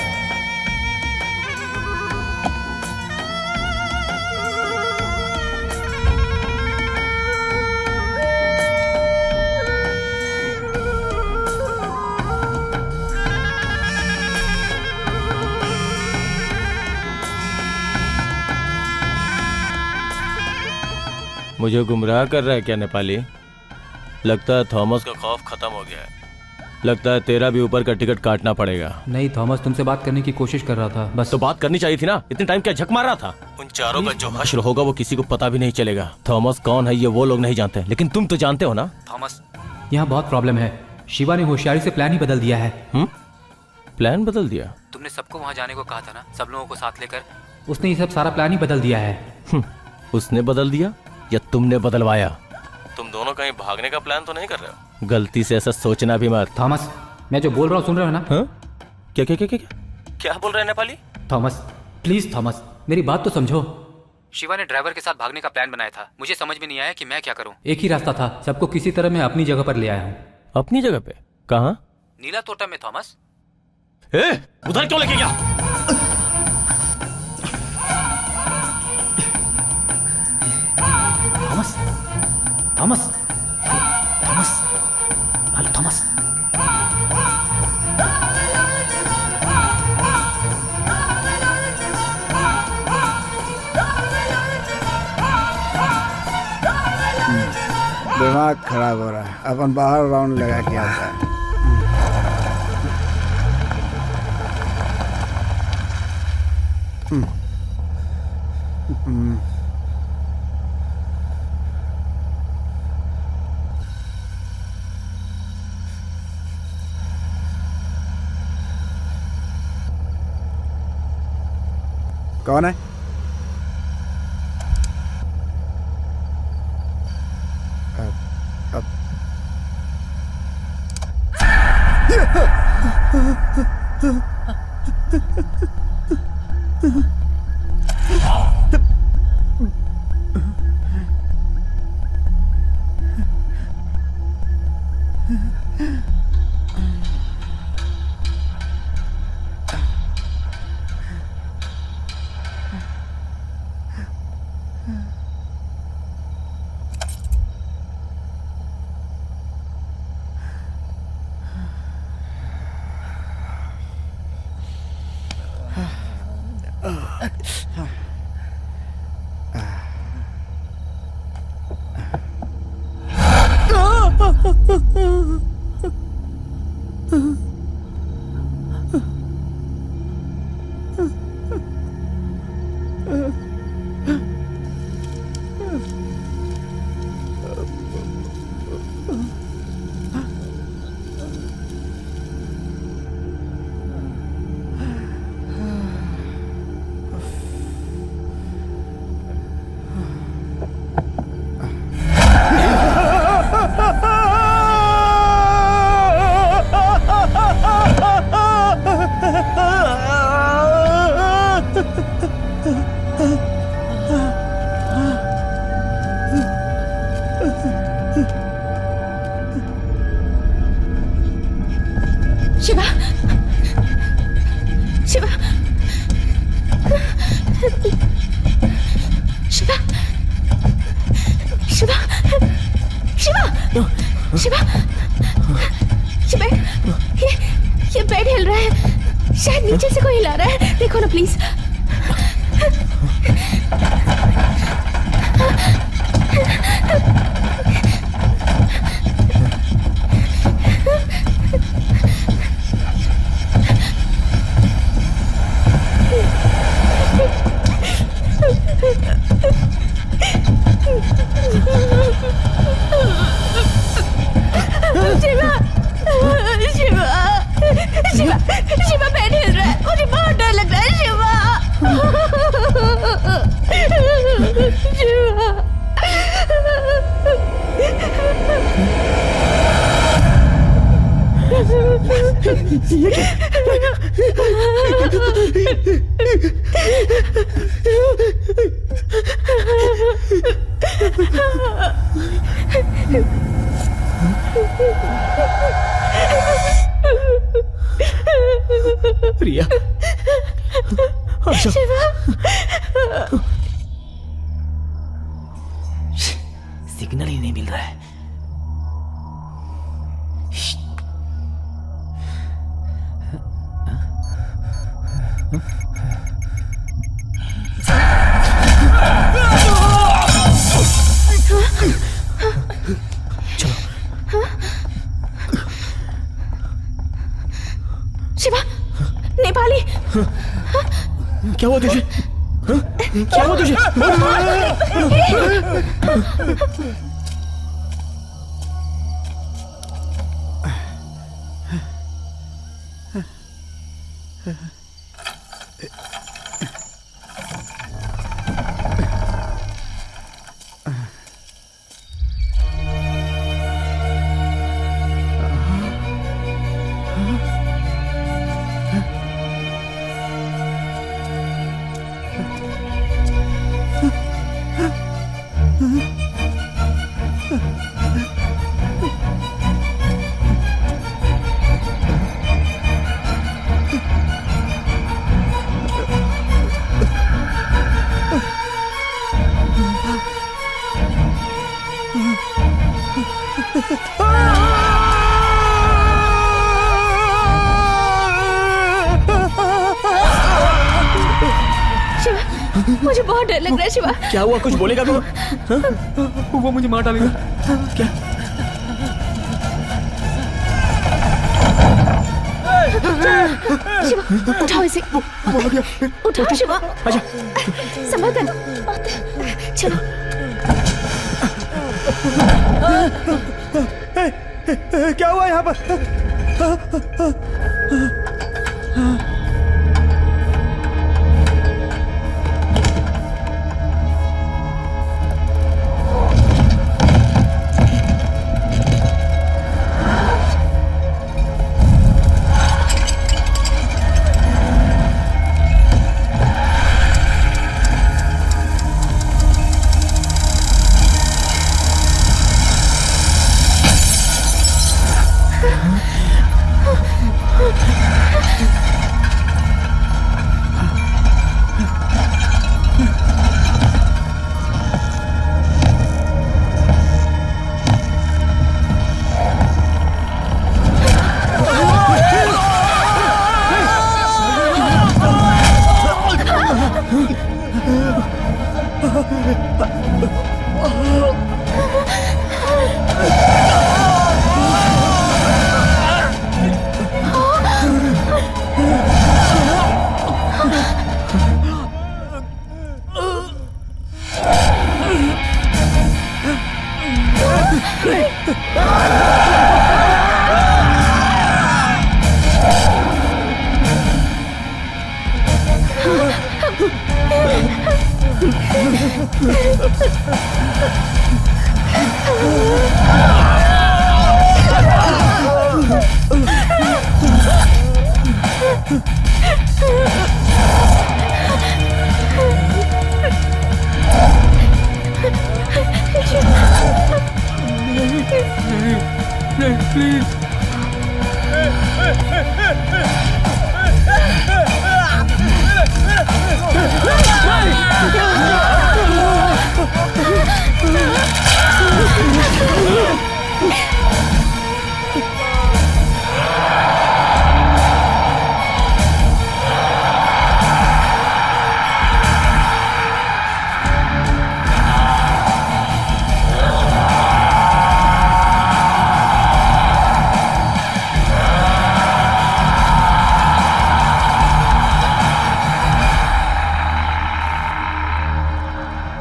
मुझे गुमराह कर रहा है क्या नेपाली? लगता है थॉमस का खौफ खत्म हो गया है। लगता है तेरा भी ऊपर का टिकट काटना पड़ेगा।
नहीं थॉमस, तुमसे बात करने की कोशिश कर रहा था बस।
तो बात करनी चाहिए थी ना, इतने टाइम क्या झक मार रहा था? उन चारों का जो हश्र होगा वो किसी को पता भी नहीं चलेगा। थॉमस कौन है ये वो लोग नहीं जानते, लेकिन तुम तो जानते हो ना।
थॉमस, यहाँ बहुत प्रॉब्लम है। शिवा ने होशियारी से प्लान ही बदल दिया है।
प्लान बदल दिया?
तुमने सबको वहाँ जाने को कहा था ना, सब लोगों को साथ लेकर। उसने ये सब सारा प्लान ही बदल दिया है।
उसने बदल दिया या तुमने बदलवाया? तुम दोनों कहीं भागने का प्लान तो नहीं कर रहे हो? गलती से ऐसा सोचना भी मत।
थॉमस, मैं जो बोल रहा हूँ सुन रहे हो ना?
क्या क्या क्या क्या क्या बोल रहे हैं नेपाली?
थॉमस प्लीज, थॉमस मेरी बात तो समझो। शिवा ने ड्राइवर के साथ भागने का प्लान बनाया था। मुझे समझ में नहीं आया कि मैं क्या करूं। एक ही रास्ता था, सबको किसी तरह मैं अपनी जगह पर ले आया हूँ।
अपनी जगह पे? कहाँ?
नीला तोटा में। थॉमस,
उधर क्यों लेके गया?
Thomas, Thomas, Thomas, hello Thomas.
दिमाग खराब हो रहा है। अपन बाहर राउंड लगा के आता है। कौन है?
शिवा, शिवा, शिवा, शिवा, शिवा, शिवा, शिवा, ये बेड हिल रहा है, शायद नीचे से कोई हिला रहा है, देखो ना प्लीज। शिवा, शिवा, शिवा, शिवा बेड हिल रहा है, मुझे बहुत डर लग रहा है शिवा, शिवा।
रिया,
शिवा,
सिग्नल ही नहीं मिल रहा है।
शिवा, नेपाली।
क्या हुआ तुझे? क्या हुआ तुझे?
मुझे बहुत डर लग रहा है शिवा।
क्या हुआ? कुछ बोलेगा तो?
वो मुझे मार डालेगा।
क्या?
शिवा उठाओ इसे, उठाओ शिवा,
आजा।
संभल कर, चलो।
क्या हुआ यहाँ पर?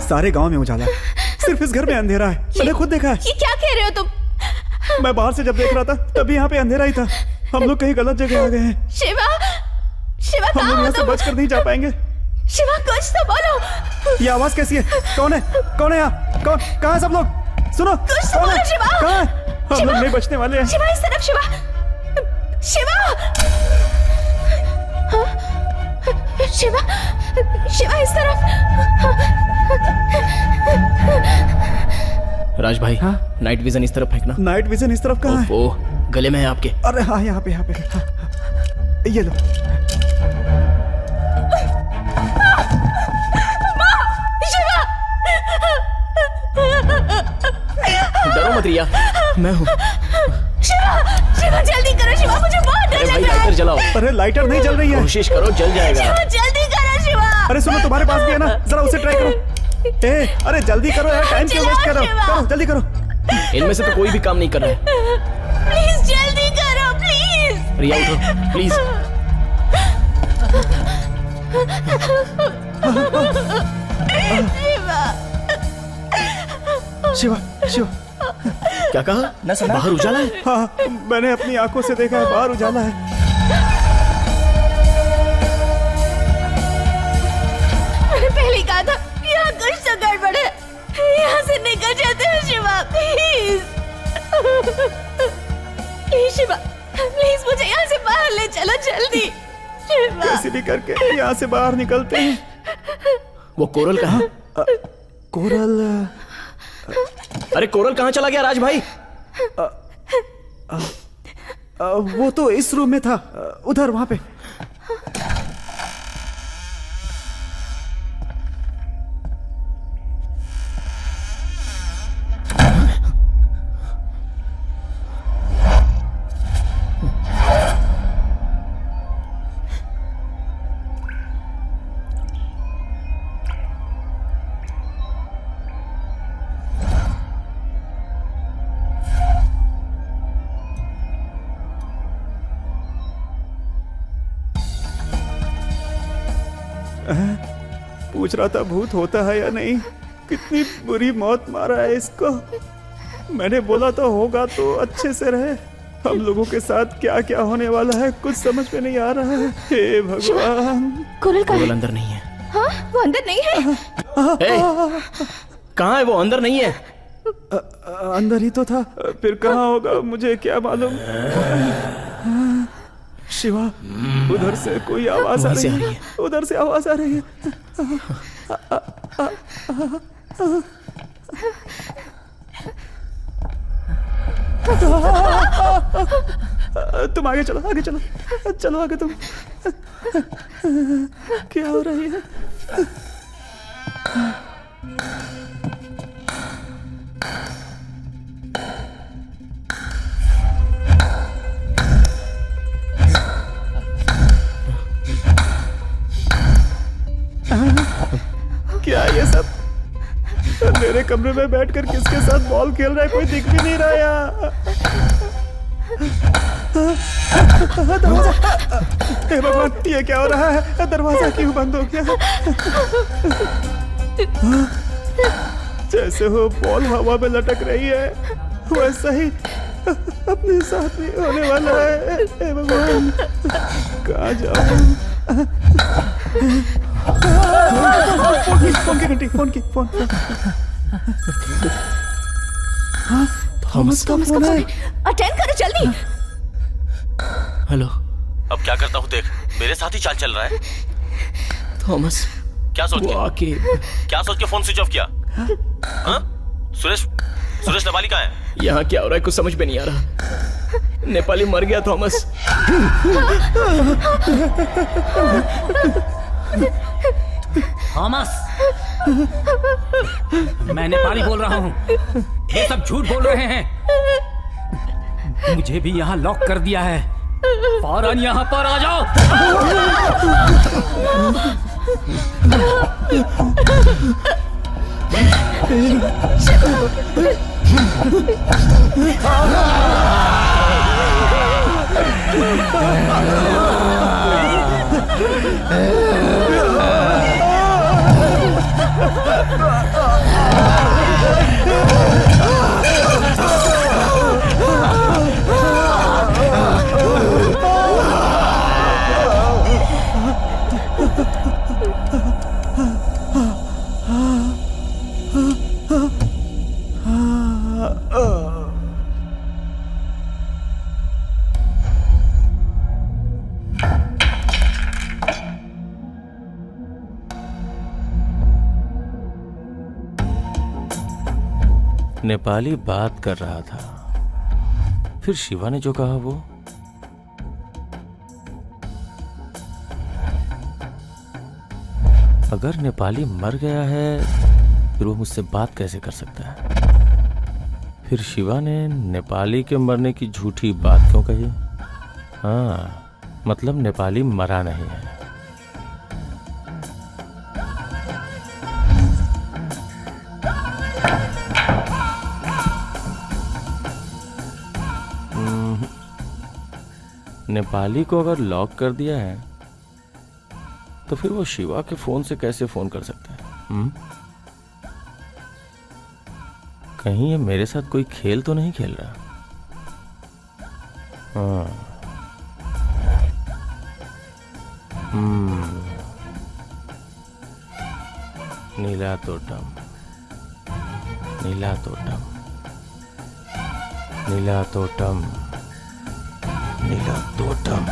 सारे गांव में उजाला, सिर्फ इस घर में अंधेरा है। मैंने खुद देखा है।
ये क्या कह रहे हो तुम?
मैं बाहर से जब देख रहा था तभी यहाँ पे अंधेरा ही था। हम लोग कहीं गलत जगह आ गए हैं।
शिवा, शिवा
हम लोग यहाँ से बचकर नहीं जा पाएंगे।
शिवा कुछ तो बोलो।
ये आवाज कैसी है? कौन है? कौन है यहाँ? कौन? कहाँ है सब लोग? सुनो,
कुछ तो बोलो शिवा।
कहाँ है? हम लोग नहीं बचने वाले हैं।
शिवा इस तरफ, शिवा, शिवा, शिवा, शिवा इस तरफ।
राज भाई, हाँ? नाइट विजन इस तरफ फेंकना।
नाइट विजन इस तरफ कहाँ है?
वो गले में है आपके।
अरे हाँ, यहाँ पे, यहाँ पे। हाँ, ये लो।
डरो मत रिया, मैं हूँ।
शिवा, शिवा जल्दी करो शिवा, मुझे बहुत डर लग रहा है।
लाइटर जलाओ।
अरे लाइटर नहीं जल रही है।
कोशिश करो, जल जाएगा।
शिवा जल्दी करो शिवा।
अरे सुनो, तुम्हारे पास भी है ना, जरा उसे ट्राई करो। ए, अरे जल्दी करो यार, टाइम क्यों वेस्ट कर रहे हो? करो, जल्दी करो।
इनमें से तो कोई भी काम नहीं कर रहा है।
प्लीज जल्दी करो, प्लीज।
रिया उठो, प्लीज।
शिवा, शिवा,
क्या कहा? न सुना? बाहर उजाला है।
हाँ, मैंने अपनी आंखों से देखा है, बाहर उजाला है।
मैंने पहले ही कहा था यहाँ कुछ तो गड़बड़ है। यहाँ से निकल जाते हैं Shiva, please. Please Shiva, please मुझे यहाँ से बाहर ले चलो जल्दी। शिवा,
कैसे भी करके यहाँ से बाहर निकलते हैं।
वो कोरल कहाँ?
कोरल?
अरे कोरल कहाँ चला गया राज भाई?
वो तो इस रूम में था, उधर वहां पे। पूछ रहा था भूत होता है या नहीं, कितनी बुरी मौत मारा है इसको। मैंने बोला तो होगा तो अच्छे से रहे। हम लोगों के साथ क्या क्या होने वाला है कुछ समझ में नहीं आ रहा है। हे भगवान।
कोरल कहाँ है?
अंदर नहीं है।
हाँ, वो अंदर नहीं है।
कहाँ है वो? अंदर नहीं है।
अंदर ही तो था, फिर कहाँ होगा मुझे क्या मालूम। शिवा, उधर से कोई आवाज आ रही है। उधर से आवाज आ रही है। तुम आगे चलो, आगे चलो, चलो आगे तुम। क्या हो रही है? क्या ये सब? मेरे कमरे में बैठकर किसके साथ बॉल खेल रहा है? कोई दिख भी नहीं रहा यार। दरवाजा! हे भगवान, ये क्या हो रहा है? दरवाजा क्यों बंद हो गया? जैसे वो बॉल हवा में लटक रही है वैसा ही अपने साथ भी होने वाला है। हे भगवान, कहाँ जाऊँ? फोन की घंटी, फोन।
थॉमस का फोन है। अटेंड करो जल्दी।
हेलो।
अब क्या करता हूँ देख, मेरे साथ ही चाल चल रहा है।
थॉमस,
क्या सोच के? क्या सोच के फोन स्विच ऑफ किया? हाँ? सुरेश नेपाली कहाँ है?
यहाँ क्या हो रहा है कुछ समझ में नहीं आ रहा। नेपाली मर गया थॉमस।
थॉमस, मैं नेपाली बोल रहा हूँ। ये सब झूठ बोल रहे हैं। मुझे भी यहाँ लॉक कर दिया है। फौरन यहाँ पर आ जाओ।
नेपाली बात कर रहा था, फिर शिवा ने जो कहा वो। अगर नेपाली मर गया है फिर वो मुझसे बात कैसे कर सकता है? फिर शिवा ने नेपाली के मरने की झूठी बात क्यों कही? हाँ, मतलब नेपाली मरा नहीं है। नेपाली को अगर लॉक कर दिया है तो फिर वो शिवा के फोन से कैसे फोन कर सकता है? कहीं ये मेरे साथ कोई खेल तो नहीं खेल रहा? हाँ। नीला तोटम, नीला तोटम, नीला तोटम, नीला तोटम।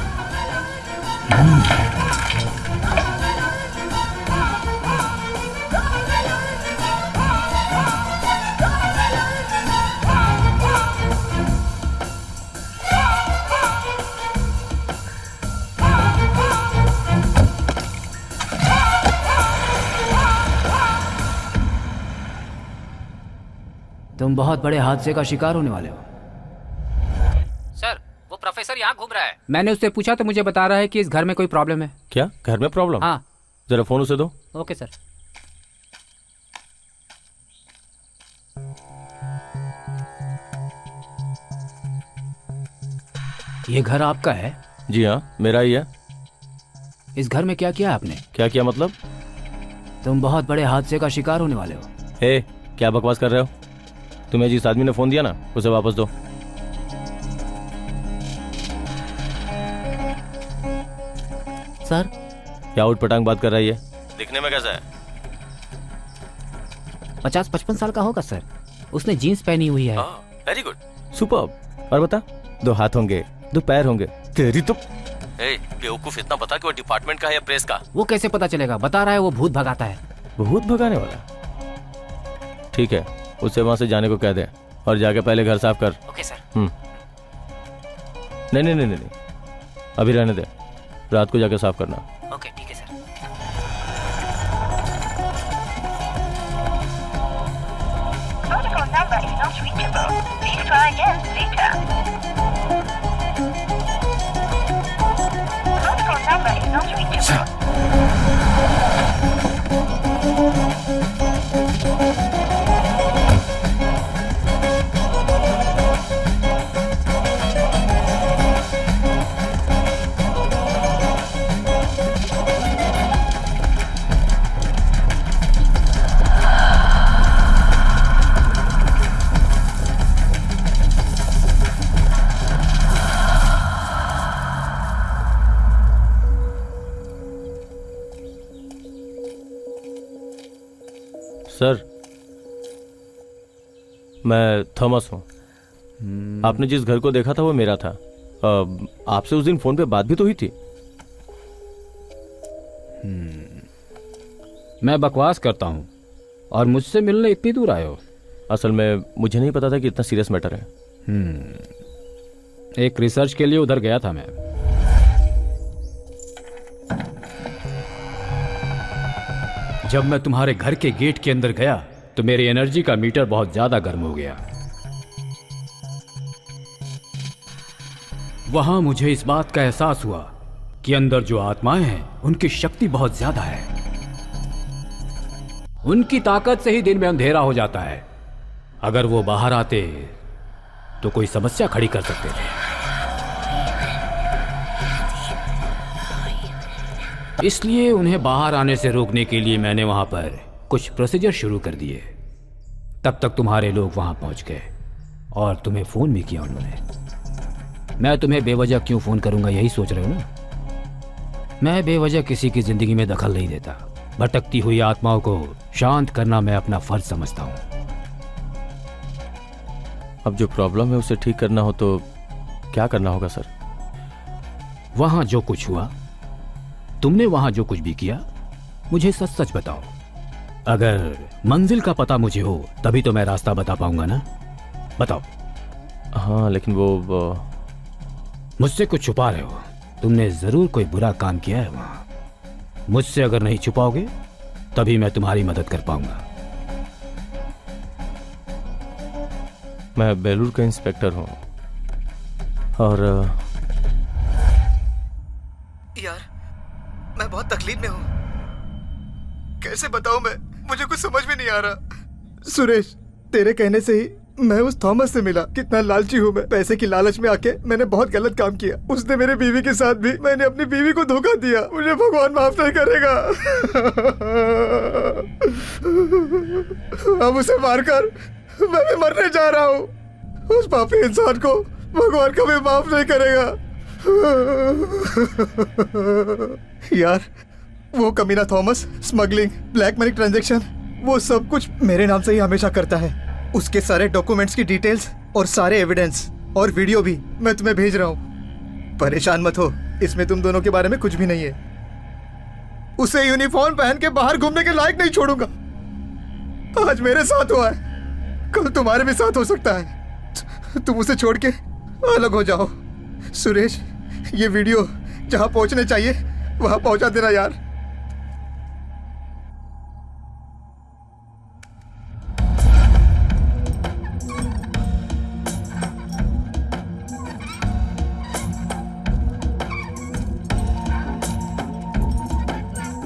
तुम बहुत बड़े हादसे का शिकार होने वाले हो।
सर, वो प्रोफेसर यहाँ घूम रहा है।
मैंने उससे पूछा तो मुझे बता रहा है कि इस घर में कोई प्रॉब्लम है।
क्या घर में प्रॉब्लम?
हाँ।
जरा फोन उसे दो।
Okay sir. ये घर आपका है?
जी हाँ, मेरा ही है।
इस घर में क्या किया आपने?
क्या किया मतलब?
तुम बहुत बड़े हादसे का शिकार होने वाले हो।
हे, क्या बकवास कर रहे हो? तुम्हें जिस आदमी ने फोन दिया ना, उसे वापस दो।
सर,
क्या उठपटांग बात कर रही है? दिखने में कैसा है?
50-55 साल का होगा सर। उसने जीन्स पहनी हुई है।
Very good, superb. और बता, 2 हाथ होंगे, 2 पैर होंगे। तेरी तो बेवकूफ, इतना पता कि वो डिपार्टमेंट का है या प्रेस का?
वो कैसे पता चलेगा? बता रहा है वो भूत भगाता है।
भूत भगाने वाला? ठीक है, उससे वहां से जाने को कह दे और जाके पहले घर साफ कर।
Okay sir.
नहीं नहीं नहीं नहीं, अभी रहने दे, रात को जाके साफ करना।
ओके ठीक है sir.
Protocol number is not reachable. Please try again later. Protocol number is not reachable.
Sir, मैं थॉमस हूँ। आपने जिस घर को देखा था वो मेरा था। आपसे उस दिन फोन पे बात भी तो हुई थी।
मैं बकवास करता हूँ और मुझसे मिलने इतनी दूर आए हो?
असल में मुझे नहीं पता था कि इतना सीरियस मैटर है।
एक रिसर्च के लिए उधर गया था मैं। जब मैं तुम्हारे घर के गेट के अंदर गया तो मेरी एनर्जी का मीटर बहुत ज्यादा गर्म हो गया। वहां मुझे इस बात का एहसास हुआ कि अंदर जो आत्माएं हैं उनकी शक्ति बहुत ज्यादा है। उनकी ताकत से ही दिन में अंधेरा हो जाता है। अगर वो बाहर आते तो कोई समस्या खड़ी कर सकते थे। इसलिए उन्हें बाहर आने से रोकने के लिए मैंने वहां पर कुछ प्रोसीजर शुरू कर दिए। तब तक तुम्हारे लोग वहां पहुंच गए और तुम्हें फोन भी किया उन्होंने। मैं तुम्हें बेवजह क्यों फोन करूंगा, यही सोच रहे हो ना? मैं बेवजह किसी की जिंदगी में दखल नहीं देता। भटकती हुई आत्माओं को शांत करना मैं अपना फर्ज समझता हूं।
अब जो प्रॉब्लम है उसे ठीक करना हो तो क्या करना होगा सर?
वहां जो कुछ हुआ, तुमने वहां जो कुछ भी किया, मुझे सच सच बताओ। अगर मंजिल का पता मुझे हो तभी तो मैं रास्ता बता पाऊंगा ना। बताओ।
हाँ, लेकिन वो
मुझसे कुछ छुपा रहे हो। तुमने जरूर कोई बुरा काम किया है वहां। मुझसे अगर नहीं छुपाओगे तभी मैं तुम्हारी मदद कर पाऊंगा।
मैं बेलूर का इंस्पेक्टर हूं और
यार, मैं बहुत तकलीफ में हूँ। कैसे बताऊं मैं? मुझे कुछ समझ में नहीं आ रहा। सुरेश, तेरे कहने से ही मैं उस थॉमस से मिला। कितना लालची हूँ मैं। पैसे की लालच में आके मैंने बहुत गलत काम किया। उसने मेरे बीवी के साथ भी, मैंने अपनी बीवी को धोखा दिया। मुझे भगवान माफ नहीं करेगा। अब उसे मारकर मैं भी मरने जा रहा हूँ। उस पापी इंसान को भगवान कभी माफ नहीं करेगा। यार, वो कमीना Thomas smuggling, black money transaction, वो सब कुछ मेरे नाम से ही हमेशा करता है। उसके सारे डॉक्यूमेंट्स की डिटेल्स और सारे एविडेंस और वीडियो भी मैं तुम्हें भेज रहा हूँ। परेशान मत हो, इसमें तुम दोनों के बारे में कुछ भी नहीं है। उसे यूनिफॉर्म पहन के बाहर घूमने के लायक नहीं छोड़ूंगा। आज मेरे साथ हुआ है, कल तुम्हारे भी साथ हो सकता है। तुम उसे छोड़ के अलग हो जाओ। सुरेश, ये वीडियो जहां पहुंचने चाहिए वहां पहुंचा देना यार।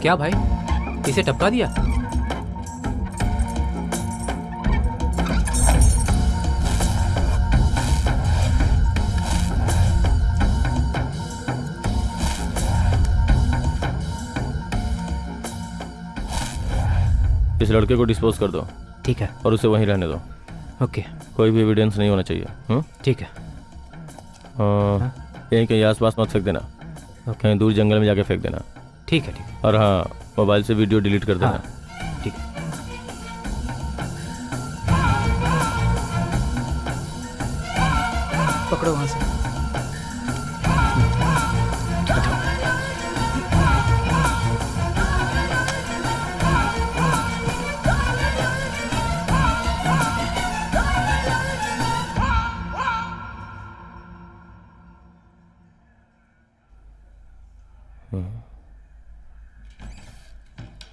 क्या भाई, इसे टपका दिया?
इस लड़के को डिस्पोज कर दो।
ठीक है।
और उसे वहीं रहने दो।
ओके।
कोई भी एविडेंस नहीं होना चाहिए।
ठीक है।
यहीं कहीं आसपास मत फेंक देना, कहीं दूर जंगल में जाके फेंक देना।
ठीक है। ठीक है।
और हाँ, मोबाइल से वीडियो डिलीट कर देना।
ठीक है।
पकड़ो वहां से।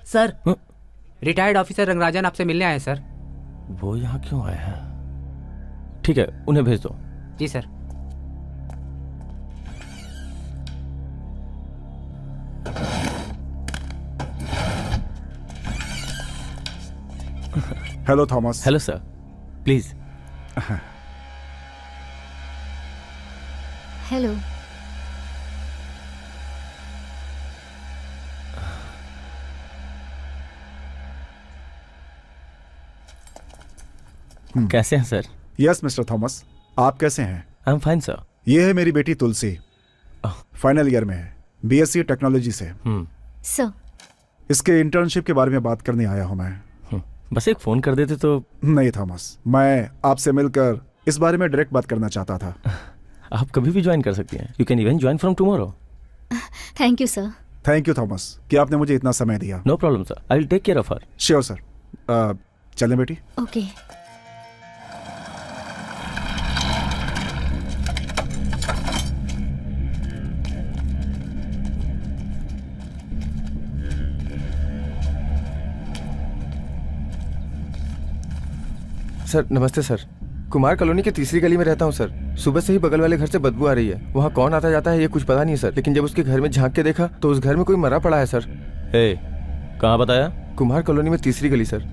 सर, रिटायर्ड ऑफिसर रंगराजन आपसे मिलने आए सर।
वो यहाँ क्यों आया है? ठीक है, उन्हें भेज दो।
जी sir.
Hello Thomas.
Hello sir, please.
Hello.
कैसे हैं सर?
यस मिस्टर थॉमस, आप कैसे हैं?
I am fine sir.
ये है मेरी बेटी तुलसी, फाइनल ईयर में है, बीएससी टेक्नोलॉजी से।
सर,
इसके इंटर्नशिप के बारे में बात करने आया हूं मैं।
बस एक फोन कर देते तो।
नहीं थॉमस, मैं आपसे मिलकर इस बारे में डायरेक्ट बात करना चाहता था।
आप कभी भी ज्वाइन कर सकती हैं। You can even join from tomorrow.
Thank you sir.
Thank you Thomas कि आपने मुझे इतना समय दिया।
No problem sir, I will take care of her.
Sure sir. चलें बेटी।
ओके।
सर नमस्ते सर, कुमार कॉलोनी की तीसरी गली में रहता हूँ सर। सुबह से ही बगल वाले घर से बदबू आ रही है। वहाँ कौन आता जाता है ये कुछ पता नहीं सर, लेकिन जब उसके घर में झांक के देखा तो उस घर में कोई मरा पड़ा है सर।
कहाँ बताया?
कुमार कॉलोनी में तीसरी गली सर।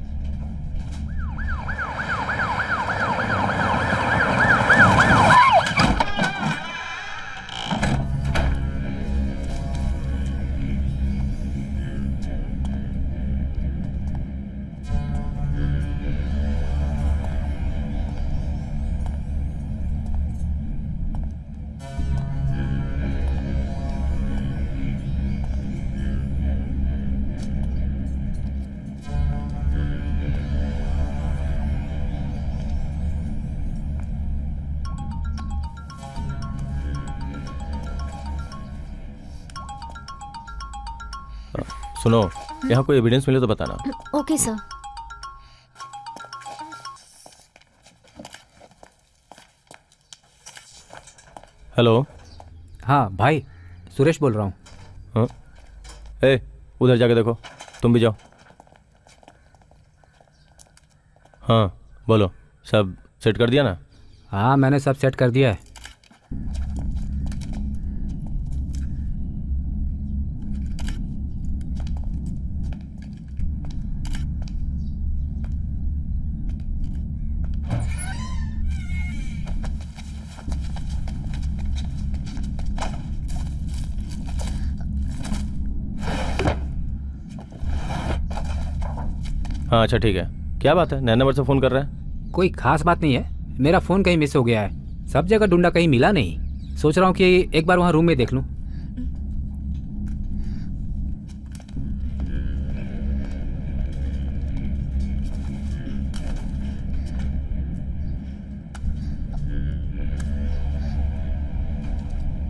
सुनो, यहाँ कोई एविडेंस मिले तो बताना।
Okay sir.
हेलो।
हाँ भाई, सुरेश बोल रहा हूँ।
हाँ, उधर जाके देखो। तुम भी जाओ। हाँ बोलो, सब सेट कर दिया ना?
हाँ मैंने सब सेट कर दिया है।
हाँ अच्छा ठीक है। क्या बात है, नए नंबर से फ़ोन कर रहा है?
कोई खास बात नहीं है, मेरा फ़ोन कहीं मिस हो गया है। सब जगह ढूंढा, कहीं मिला नहीं। सोच रहा हूँ कि एक बार वहाँ रूम में देख लूँ।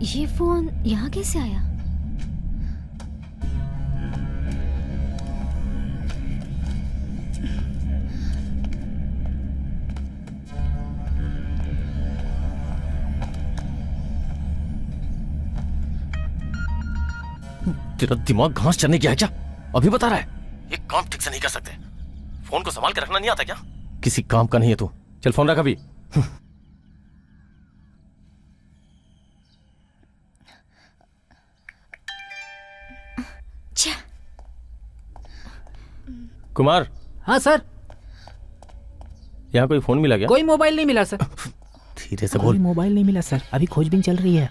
ये फ़ोन यहाँ कैसे आया?
तेरा दिमाग घास चढ़ने की है क्या? अभी बता रहा है? ये काम ठीक से नहीं कर सकते। फोन को संभाल के रखना नहीं आता क्या? किसी काम का नहीं है तू। चल फोन रख अभी। कुमार।
हाँ सर।
यहाँ कोई फोन मिला क्या?
कोई मोबाइल नहीं मिला सर।
धीरे से बोल।
कोई मोबाइल नहीं मिला सर, अभी खोजबीन चल रही है।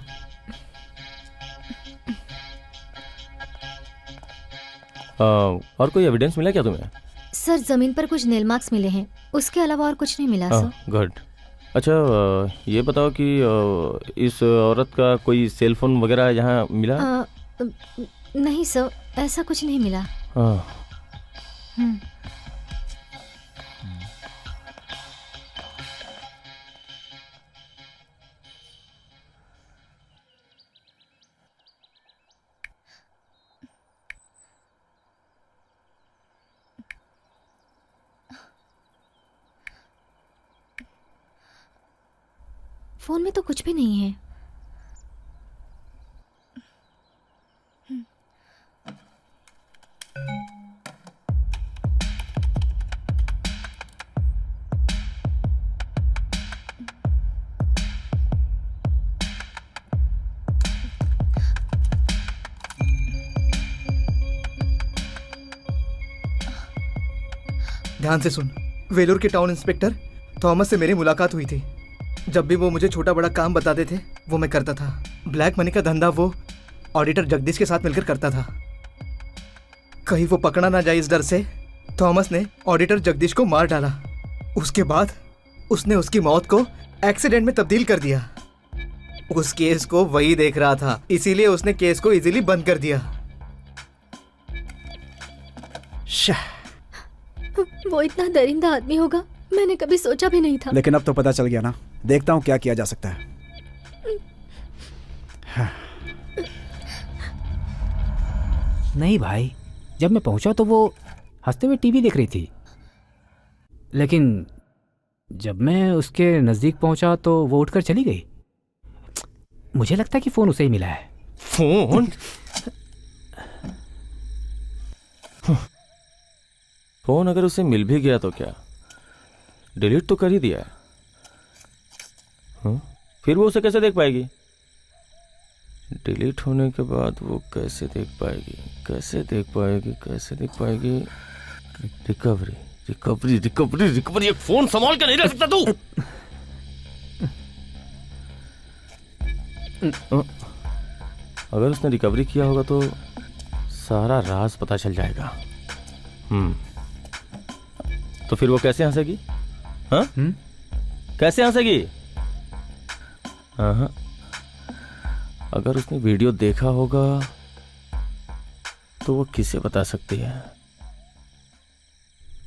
और कोई एविडेंस मिला क्या तुम्हें?
सर जमीन पर कुछ नेल मार्क्स मिले हैं, उसके अलावा और कुछ नहीं मिला सर।
गुड। अच्छा ये बताओ कि इस औरत का कोई सेल फोन वगैरह यहाँ मिला?
नहीं सर, ऐसा कुछ नहीं मिला। फोन में तो कुछ भी नहीं है।
ध्यान से सुन। वेलूर के टाउन इंस्पेक्टर थॉमस से मेरी मुलाकात हुई थी। जब भी वो मुझे छोटा बड़ा काम बताते थे वो मैं करता था। ब्लैक मनी का धंधा वो ऑडिटर जगदीश के साथ मिलकर करता था। कहीं वो पकड़ा ना जाए इस डर से थॉमस ने ऑडिटर जगदीश को मार डाला। उसके बाद उसने उसकी मौत को एक्सीडेंट में तब्दील कर दिया। उस केस को वही देख रहा था, इसीलिए उसने केस को इजीली बंद कर दिया।
वो इतना दरिंदा आदमी होगा मैंने कभी सोचा भी नहीं था।
लेकिन अब तो पता चल गया ना, देखता हूँ क्या किया जा सकता है।
नहीं भाई, जब मैं पहुंचा तो वो हंसते हुए टीवी देख रही थी, लेकिन जब मैं उसके नजदीक पहुंचा तो वो उठकर चली गई। मुझे लगता है कि फोन उसे ही मिला है।
फोन? फोन अगर उसे मिल भी गया तो क्या, डिलीट तो कर ही दिया है। फिर वो उसे कैसे देख पाएगी? डिलीट होने के बाद वो कैसे देख पाएगी? कैसे देख पाएगी? कैसे देख पाएगी? Recovery recovery recovery recovery. एक फोन संभाल के नहीं रह सकता तू? अगर उसने रिकवरी किया होगा तो सारा राज पता चल जाएगा। तो फिर वो कैसे हंसेगी? हाँ? कैसे हंसेगी? हाँ, अगर उसने वीडियो देखा होगा तो वो किसे बता सकती है?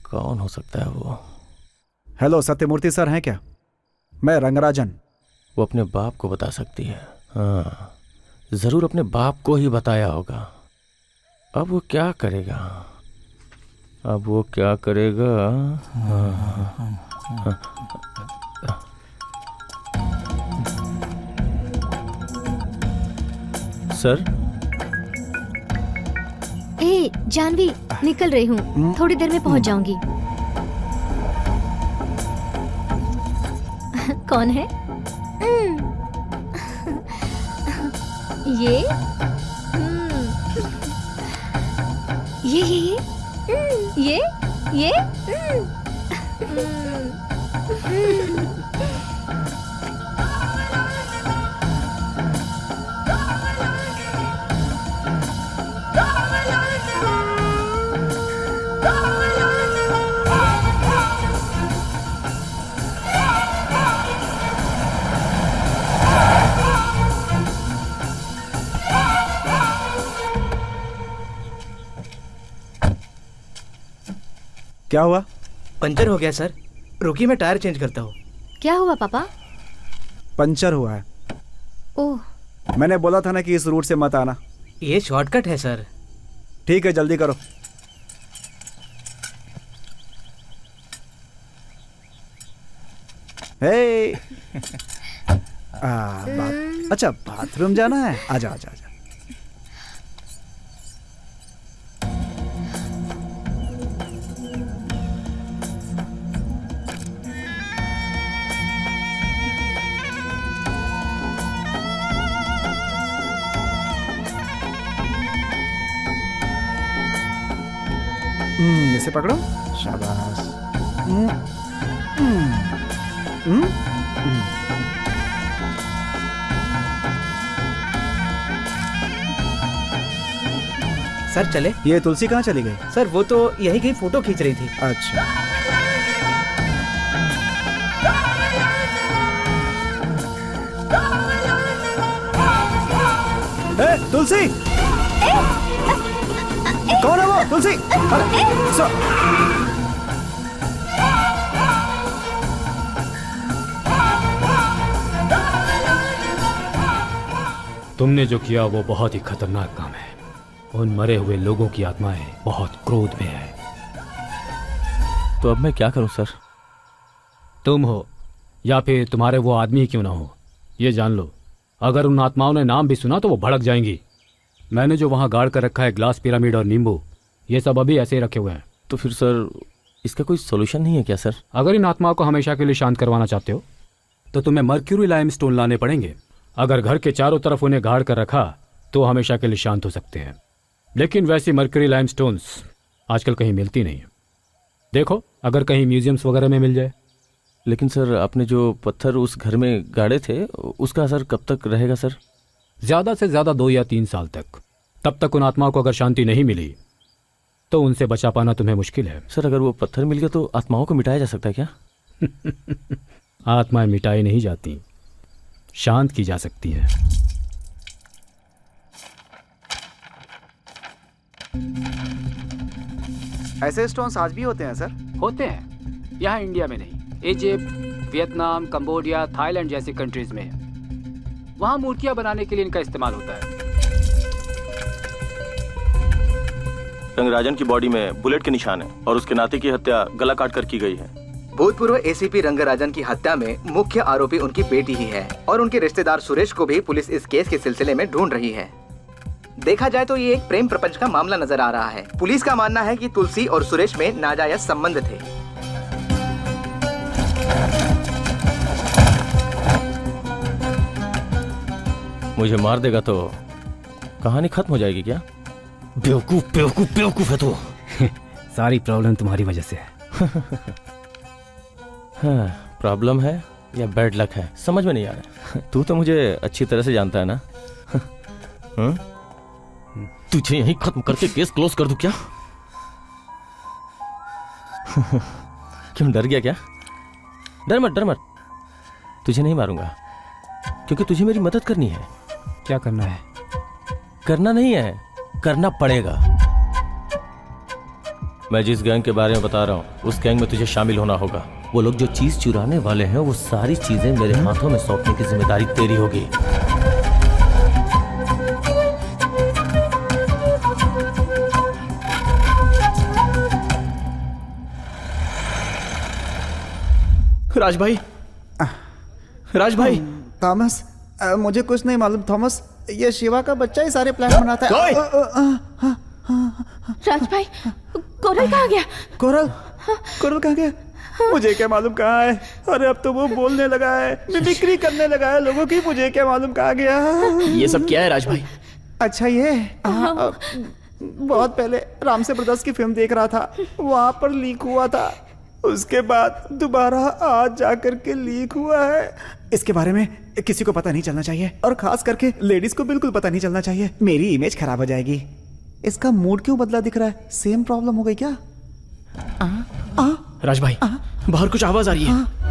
कौन हो सकता है वो?
हेलो, सत्यमूर्ति सर हैं क्या? मैं रंगराजन।
वो अपने बाप को बता सकती है। हाँ, जरूर अपने बाप को ही बताया होगा। अब वो क्या करेगा? अब वो क्या करेगा? सर?
ए जानवी, निकल रही हूँ, थोड़ी देर में पहुँच जाऊंगी। कौन है? ये
क्या हुआ?
पंचर हो गया सर। रुकिए मैं टायर चेंज करता हूँ।
क्या हुआ पापा?
पंचर हुआ है।
ओह,
मैंने बोला था ना कि इस रूट से मत आना।
ये शॉर्टकट है सर।
ठीक है, जल्दी करो। हे अच्छा, बाथरूम जाना है? आजा आजा आजा। इसे पकड़ो, शाबाश।
सर चले।
ये तुलसी कहाँ चली गई?
सर वो तो यही कहीं फोटो खींच रही थी।
अच्छा। तुलसी, कौन है वो? तुलसी,
तुमने जो किया वो बहुत ही खतरनाक काम है। उन मरे हुए लोगों की आत्माएं बहुत क्रोध में है।
तो अब मैं क्या करूं सर?
तुम हो या फिर तुम्हारे वो आदमी क्यों ना हो, ये जान लो, अगर उन आत्माओं ने नाम भी सुना तो वो भड़क जाएंगी। मैंने जो वहां गाड़ कर रखा है ग्लास पिरामिड और नींबू, ये सब अभी ऐसे ही रखे हुए हैं।
तो फिर सर इसका कोई सोल्यूशन नहीं है क्या सर?
अगर इन आत्माओं को हमेशा के लिए शांत करवाना चाहते हो तो तुम्हें मर्क्यूरी लाइम स्टोन लाने पड़ेंगे। अगर घर के चारों तरफ उन्हें गाड़ कर रखा तो हमेशा के लिए शांत हो सकते हैं, लेकिन वैसी मर्क्यूरी लाइम स्टोन्स आजकल कहीं मिलती नहीं है। देखो अगर कहीं म्यूजियम्स वगैरह में मिल जाए।
लेकिन सर आपने जो पत्थर उस घर में गाड़े थे उसका असर कब तक रहेगा सर?
ज्यादा से ज्यादा 2 या 3 साल तक। तब तक उन आत्माओं को अगर शांति नहीं मिली तो उनसे बचा पाना तुम्हें मुश्किल है।
सर अगर वो पत्थर मिल गया तो आत्माओं को मिटाया जा सकता है क्या?
आत्माएं मिटाई नहीं जाती, शांत की जा सकती है।
ऐसे स्टोन्स आज भी होते हैं सर?
होते हैं, यहाँ इंडिया में नहीं, इजिप्ट, वियतनाम, कंबोडिया, थाईलैंड जैसी कंट्रीज में। वहाँ मूर्तियां बनाने के लिए इनका इस्तेमाल होता है।
रंगराजन की बॉडी में बुलेट के निशान है और उसके नाते की हत्या गला काट कर की गई है।
भूतपूर्व एसीपी रंगराजन की हत्या में मुख्य आरोपी उनकी बेटी ही है और उनके रिश्तेदार सुरेश को भी पुलिस इस केस के सिलसिले में ढूंढ रही है। देखा जाए तो ये एक प्रेम प्रपंच का मामला नजर आ रहा है। पुलिस का मानना है कि तुलसी और सुरेश में नाजायज संबंध थे।
मुझे मार देगा तो कहानी खत्म हो जाएगी क्या? बेवकूफ बेवकूफ बेवकूफ है तू।
सारी प्रॉब्लम तुम्हारी वजह से है।
हाँ, प्रॉब्लम है या बैड लक है समझ में नहीं आ रहा। तू तो मुझे अच्छी तरह से जानता है ना। तुझे यहीं खत्म करके केस क्लोज कर दूं क्या? क्यों डर गया क्या? डर मत डर मत, तुझे नहीं मारूंगा क्योंकि तुझे मेरी मदद करनी है।
क्या करना है?
करना नहीं है, करना पड़ेगा। मैं जिस गैंग के बारे में बता रहा हूँ उस गैंग में तुझे शामिल होना होगा। वो लोग जो चीज चुराने वाले हैं वो सारी चीजें मेरे हाथों में सौंपने की जिम्मेदारी तेरी होगी।
राज भाई, राज भाई।
थॉमस, मुझे कुछ नहीं मालूम थॉमस। ये शिवा का बच्चा ही सारे प्लान बनाता है।
राज भाई, कोरल कहाँ गया?
कोरल? कोरल कहाँ गया? मुझे क्या मालूम कहाँ है। अरे अब तो वो बोलने लगा है, मिमिक्री करने लगा है लोगों की। मुझे क्या मालूम कहाँ गया।
ये सब क्या है राज भाई?
अच्छा ये बहुत पहले राम से ब्रदर्स की फिल्म देख रहा था, वहाँ पर लीक हुआ था। उसके बाद दोबारा आज जाकर के लीक हुआ है। इसके बारे में किसी को पता नहीं चलना चाहिए और खास करके लेडीज को बिल्कुल पता नहीं चलना चाहिए। मेरी इमेज खराब हो जाएगी। इसका मूड क्यों बदला दिख रहा है? सेम प्रॉब्लम हो गई क्या?
राज भाई, बाहर कुछ आवाज आ रही है।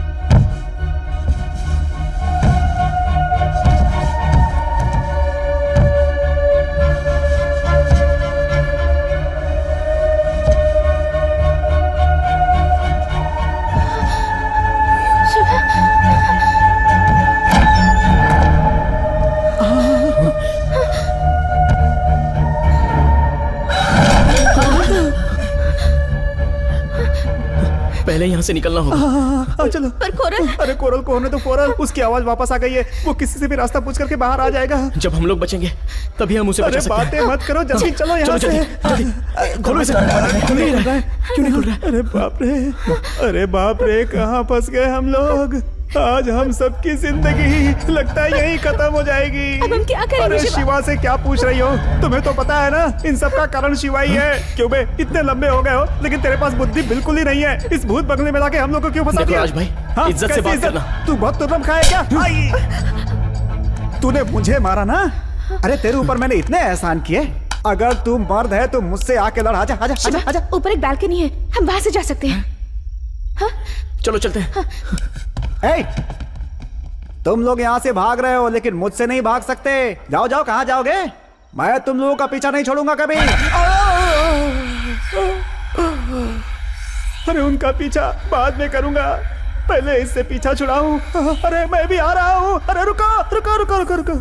पहले यहाँ से निकलना होगा।
चलो।
पर कोरल?
अरे कोरल को होने तो फौरन। उसकी आवाज वापस आ गई है। वो किसी से भी रास्ता पूछ करके बाहर आ जाएगा।
जब हम लोग बचेंगे तभी हम उसे बचा सकते हैं।
बातें मत करो, जल्दी चलो यहाँ से।
खोलो इसे।
क्यों नहीं खुल रहा है? क्यों नहीं खुल रहा है? अरे बाप रे, अरे बाप रे, कहाँ फंस गए हम लोग। आज हम सबकी जिंदगी लगता है यही खत्म हो जाएगी।
अब हम क्या करेंगे?
अरे शिवा से क्या पूछ रही हो? तुम्हें तो पता है ना इन सब का कारण शिवा ही है। क्यों बे, इतने लंबे हो गए हो लेकिन तेरे पास बुद्धि बिल्कुल ही नहीं है। इस भूत बंगले में लाके हम लोग को क्यों फंसा दिया?
राज भाई, इज्जत से बात करना।
तू बहुत तुर्रम खाए क्या? तूने मुझे मारा ना? अरे तेरे ऊपर मैंने इतने एहसान किए, अगर तू मर्द है तो मुझसे आके लड़। आजा आजा आजा आजा।
ऊपर एक बालकनी है, हम वहां से जा सकते हैं। हाँ?
चलो चलते हैं।
ए, तुम लोग यहाँ से भाग रहे हो लेकिन मुझसे नहीं भाग सकते। जाओ जाओ, कहाँ जाओगे? मैं तुम लोगों का पीछा नहीं छोड़ूंगा कभी। अरे उनका पीछा बाद में करूंगा, पहले इससे पीछा छुड़ाऊं। अरे मैं भी आ रहा हूँ। अरे रुको रुको रुको रुको रुको।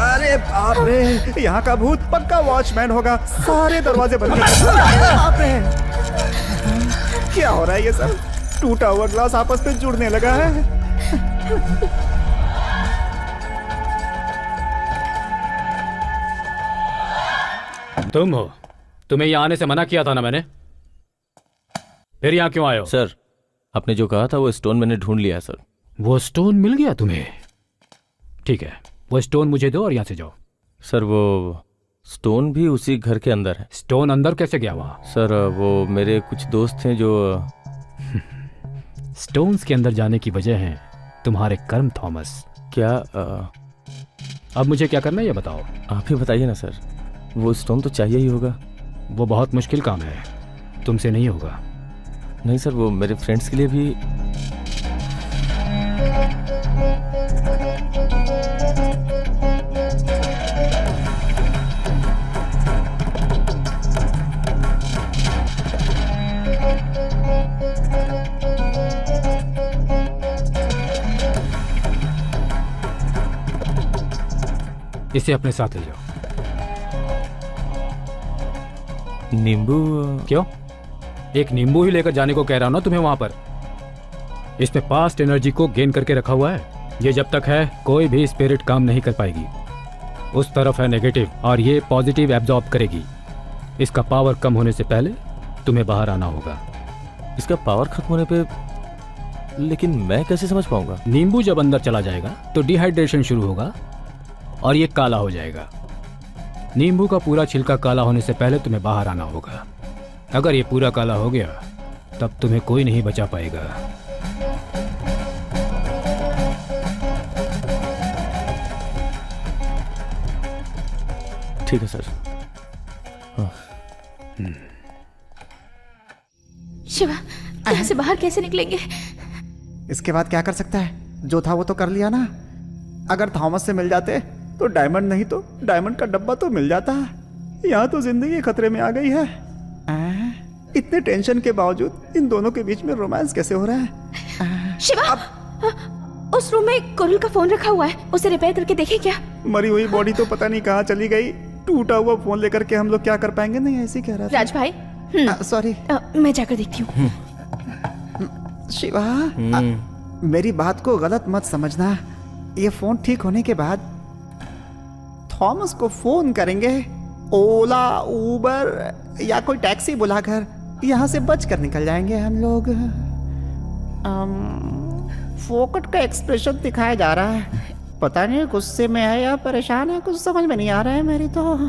अरे बाप रे, यहाँ का भूत पक्का वॉचमैन होगा। सारे दरवाजे बंद कर। बाप रे, क्या हो रहा है ये सब? टूटा हुआ ग्लास आपस में जुड़ने लगा है।
तुम हो? तुम्हें यहाँ आने से मना किया था ना मैंने, फिर यहाँ क्यों आए हो?
सर, आपने जो कहा था वो स्टोन मैंने ढूंढ लिया है सर।
वो स्टोन मिल गया तुम्हें? ठीक है, वो स्टोन मुझे दो और यहाँ से जाओ।
सर वो स्टोन भी उसी घर के अंदर है।
स्टोन अंदर कैसे गया वहाँ?
सर वो मेरे कुछ दोस्त हैं जो
स्टोन्स के अंदर जाने की वजह है तुम्हारे कर्म थॉमस।
क्या
अब मुझे क्या करना है ये बताओ।
आप ही बताइए ना सर, वो स्टोन तो चाहिए ही होगा।
वो बहुत मुश्किल काम है, तुमसे नहीं होगा।
नहीं सर, वो मेरे फ्रेंड्स के लिए भी।
इसे अपने साथ ले जाओ।
नींबू?
क्यों? एक नींबू ही लेकर जाने को कह रहा हूं ना तुम्हें वहां पर। इसमें पास्ट एनर्जी को गेन करके रखा हुआ है। ये जब तक है कोई भी स्पिरिट काम नहीं कर पाएगी। उस तरफ है नेगेटिव और ये पॉजिटिव एब्जॉर्ब करेगी। इसका पावर कम होने से पहले तुम्हें बाहर आना होगा।
इसका पावर खत्म होने पे? लेकिन मैं कैसे समझ पाऊंगा?
नींबू जब अंदर चला जाएगा तो डिहाइड्रेशन शुरू होगा और ये काला हो जाएगा। नींबू का पूरा छिलका काला होने से पहले तुम्हें बाहर आना होगा। अगर ये पूरा काला हो गया तब तुम्हें कोई नहीं बचा पाएगा।
ठीक है सर।
शिवा, यहाँ से बाहर कैसे निकलेंगे?
इसके बाद क्या कर सकता है? जो था वो तो कर लिया ना। अगर थॉमस से मिल जाते तो डायमंड नहीं तो डायमंड का डब्बा तो मिल जाता। यहाँ तो जिंदगी खतरे में आ गई है। इतने टेंशन के बावजूद इन दोनों के बीच में रोमांस कैसे हो रहा है?
शिवा, उस रूम में कोरल का फोन रखा हुआ है, उसे रिपेयर करके देखें क्या?
मरी हुई बॉडी तो पता नहीं कहाँ चली गई। टूटा हुआ फोन लेकर के हम लोग क्या कर पाएंगे? नहीं ऐसे कह रहा था।
राज भाई,
सॉरी,
मैं जाकर देखती हूँ।
शिवा, मेरी बात को गलत मत समझना। ये फोन ठीक होने के बाद थॉमस को फोन करेंगे। ओला, उबर या कोई टैक्सी बुलाकर यहाँ से बच कर निकल जाएंगे हम लोग। फोकट का एक्सप्रेशन दिखाया जा रहा है। पता नहीं गुस्से में है या परेशान है, कुछ समझ में नहीं आ रहा है मेरी तो।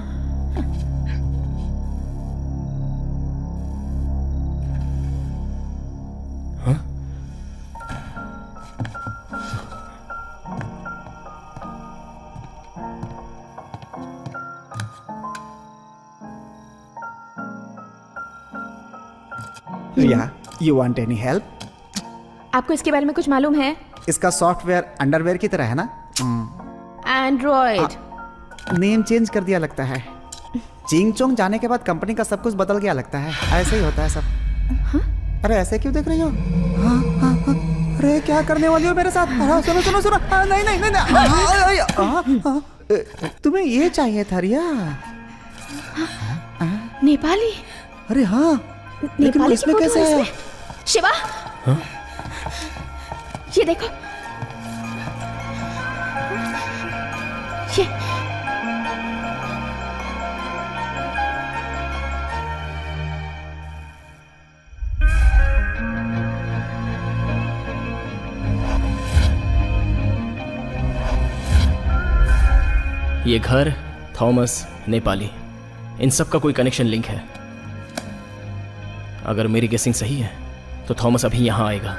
रिया, you want any help?
आपको इसके बारे में कुछ मालूम है?
इसका सॉफ्टवेयर अंडरवेयर की तरह है ना?
एंड्रॉइड।
नेम चेंज कर दिया लगता है। चिंग चोंग जाने के बाद कंपनी का सब कुछ बदल गया लगता है। ऐसे ही होता है सब। अरे ऐसे क्यों देख रही हो? अरे क्या करने वाली हो मेरे साथ? सुनो सुनो सुनो। नहीं नहीं नहीं, तुम्हें ये चाहिए था रिया?
नेपाली?
अरे हाँ, लेकिन इसमें कैसे है?
शिवा, ये देखो,
ये घर, थॉमस, नेपाली, इन सब का कोई कनेक्शन लिंक है। अगर मेरी गेसिंग सही है तो थॉमस अभी यहां आएगा।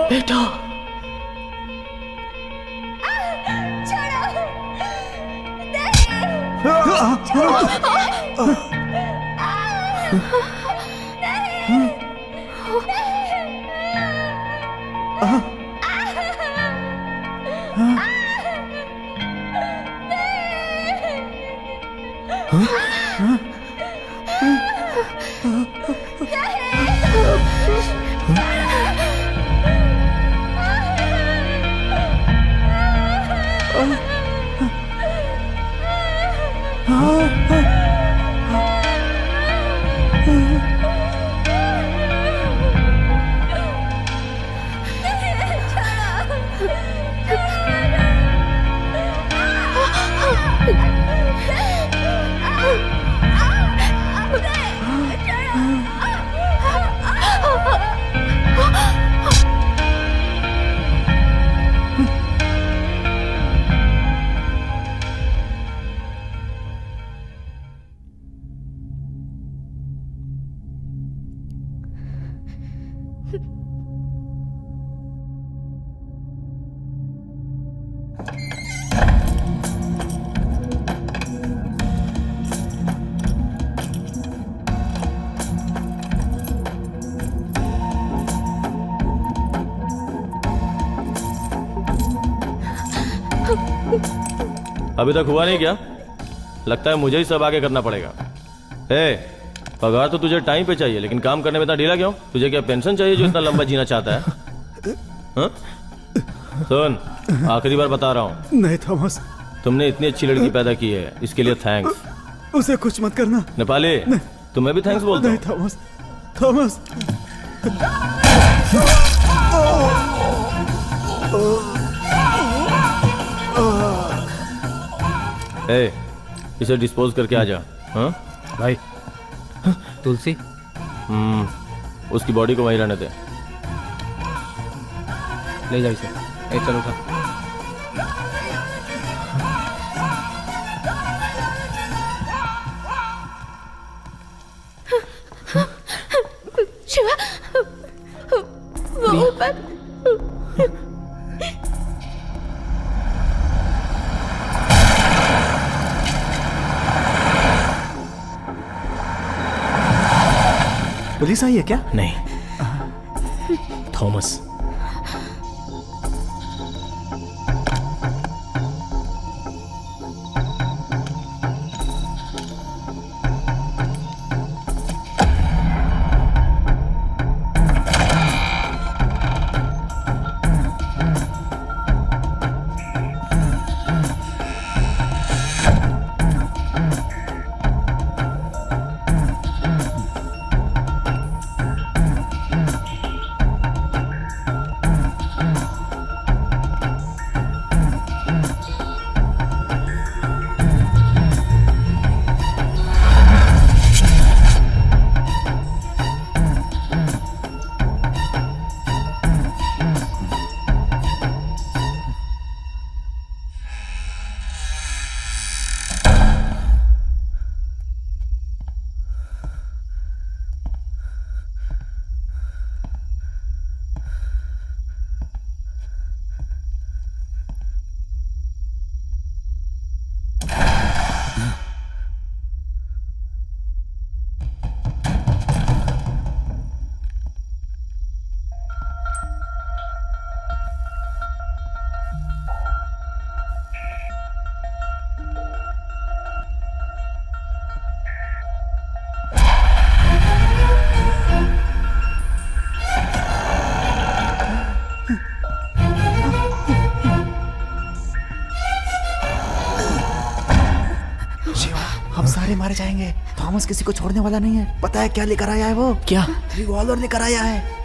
बेटा
अभी तक हुआ नहीं क्या? लगता है मुझे ही सब आगे करना पड़ेगा। पगार तो तुझे टाइम पे चाहिए, लेकिन काम करने में इतना ढीला क्यों? तुझे क्या पेंशन चाहिए जो इतना लंबा जीना चाहता है? हाँ? सुन, आखिरी बार बता रहा हूँ।
नहीं थॉमस,
तुमने इतनी अच्छी लड़की पैदा की है, इसके लिए थैंक्स।
उसे कुछ मत करना।
नेपाली, तुम्हें भी थैंक्स बोलता हूँ।
नहीं थॉमस, थॉमस।
इसे डिस्पोज करके आ जा। हाँ
भाई, तुलसी
उसकी बॉडी को वहीं रहने दे।
ले जाओ इसे। चलो उठा।
शिवा, वो ऊपर।
पुलिस आई है क्या?
नहीं, थॉमस।
सारे मारे जाएंगे। थॉमस किसी को छोड़ने वाला नहीं है। पता है क्या लेकर आया है वो?
क्या?
रिवॉल्वर लेकर आया है।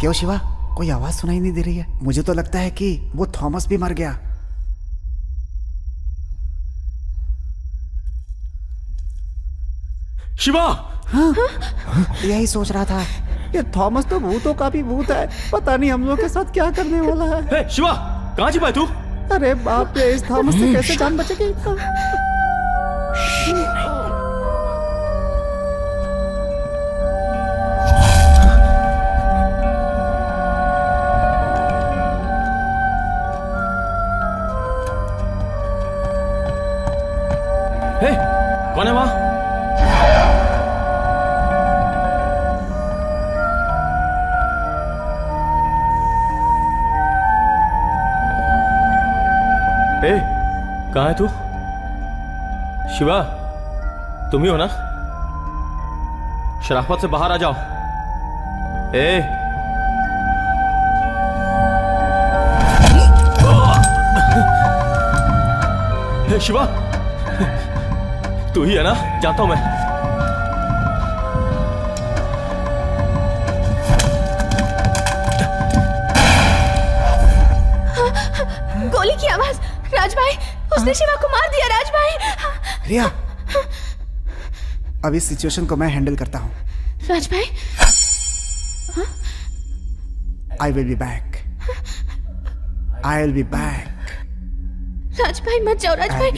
क्यों शिवा, कोई आवाज सुनाई नहीं दे रही है? मुझे तो लगता है कि वो थॉमस भी मर गया।
शिवा!
हाँ? यही सोच रहा था। ये थॉमस तो भूतों का भी भूत है। पता नहीं हम लोग के साथ क्या करने वाला है।
हे, शिवा, कहाँ छिपा है तू?
अरे बाप रे, इस थॉमस से कैसे जान बचेगी?
कौन है वहां? कहाँ है तू? शिवा, तुम ही हो ना? शराफत से बाहर आ जाओ। शिवा, तू ही है ना? जानता हूं मैं।
गोली की आवाज। राज भाई, उसने शिवा को मार दिया। राज भाई।
रिया, अब इस सिचुएशन को मैं हैंडल करता हूं।
राज भाई,
I will be back. I will be back.
Raj भाई मत जाओ। राज भाई।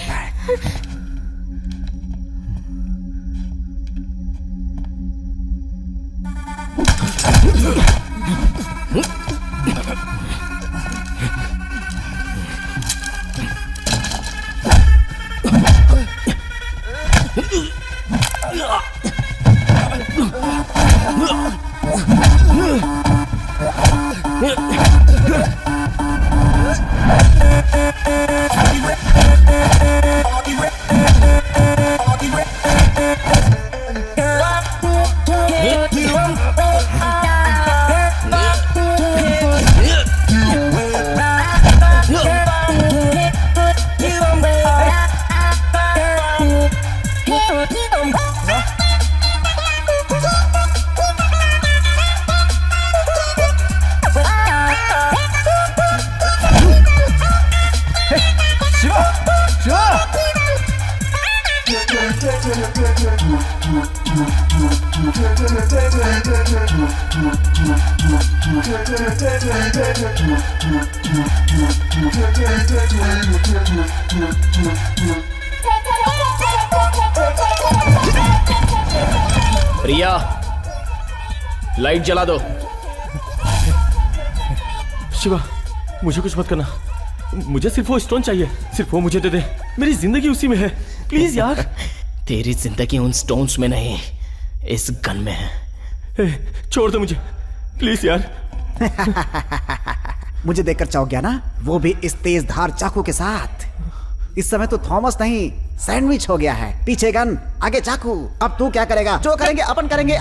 रिया, लाइट जला दो। शिवा, मुझे कुछ मत करना। मुझे सिर्फ वो स्टोन चाहिए। सिर्फ वो मुझे दे दे। मेरी जिंदगी उसी में है। प्लीज यार। तेरी जिंदगी उन स्टोन्स में नहीं, इस गन में है। छोड़ दो मुझे प्लीज यार।
मुझे देखकर चौंक गया ना? वो भी इस तेज धार चाकू के साथ। इस समय तो थॉमस नहीं, सैंडविच हो गया है। पीछे गन, आगे चाकू। अब तू क्या करेगा? जो करेंगे अपन करेंगे।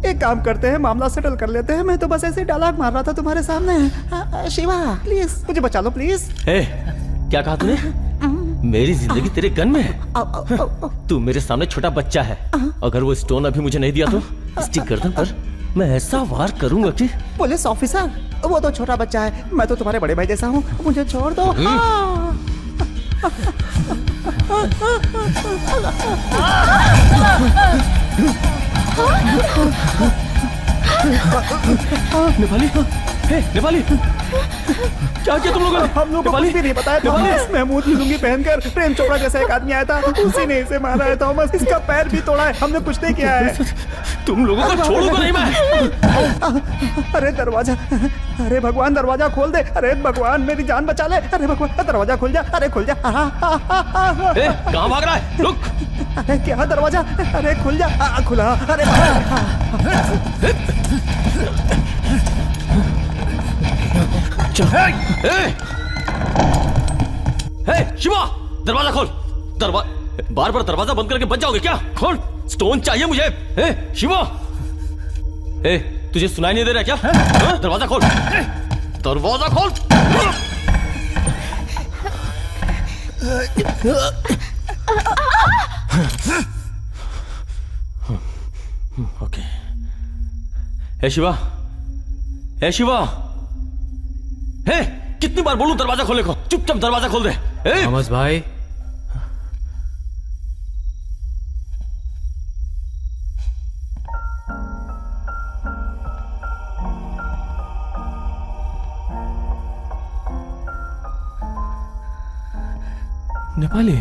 एक काम करते हैं, मामला सेटल कर लेते हैं। मैं तो बस ऐसे डायलॉग मार रहा था तुम्हारे सामने। शिवा प्लीज मुझे बचा लो प्लीज।
क्या कहा तूने? मेरी जिंदगी तेरे गन में है। तू मेरे सामने छोटा बच्चा है। अगर वो स्टोन अभी मुझे नहीं दिया तो इसकी गर्दन पर
मैं ऐसा वार करूंगा कि
पुलिस ऑफिसर, वो तो छोटा बच्चा है, मैं तो तुम्हारे बड़े भाई जैसा हूँ, मुझे छोड़ दो।
नेपाली, नेपाली, क्या किया तुम लोगों ने?
हम लोगों को कुछ भी नहीं बताया थॉमस। महमूद की लुंगी पहनकर प्रेम चोपड़ा जैसा एक आदमी आया था, उसी ने इसे मारा है थॉमस। इसका पैर भी तोड़ा है, हमने कुछ नहीं किया है।
तुम लोगों को छोड़ूंगा नहीं मैं।
अरे दरवाजा, अरे भगवान दरवाजा खोल दे, अरे भगवान मेरी जान बचा ले, अरे भगवान दरवाजा खुल जा, अरे खुल जा।
कहाँ भाग रहा है? रुक।
अरे क्या दरवाजा, अरे खुल जा। खुला। अरे
शिवा, दरवाजा खोल। बार बार दरवाजा बंद करके बच जाओगे क्या? खोल, स्टोन चाहिए मुझे। शिवा, तुझे सुनाई नहीं दे रहा क्या? दरवाजा खोल, दरवाजा खोल। ओके। शिवा, शिवा, कितनी बार बोलूं दरवाजा खोलने को? चुपचाप दरवाजा खोल दे।
थॉमस भाई,
नेपाली,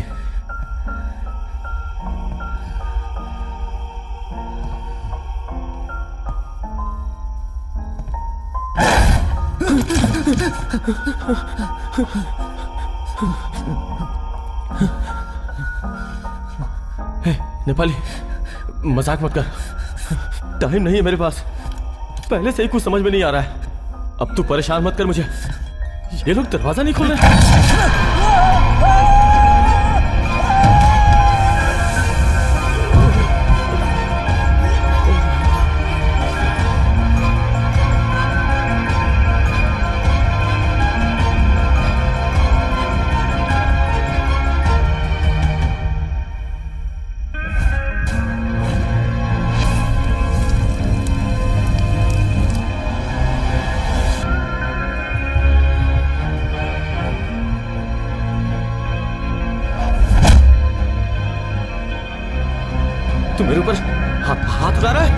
नेपाली, मजाक मत कर। टाइम नहीं है मेरे पास, पहले से ही कुछ समझ में नहीं आ रहा है। अब तू परेशान मत कर मुझे। ये लोग दरवाजा नहीं खोल रहे। तू मेरे ऊपर हाथ उठा रहा है?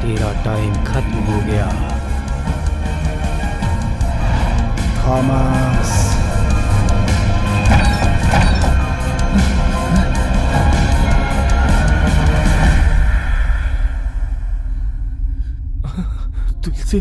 तेरा टाइम खत्म हो गया
थॉमस।
तुलसी,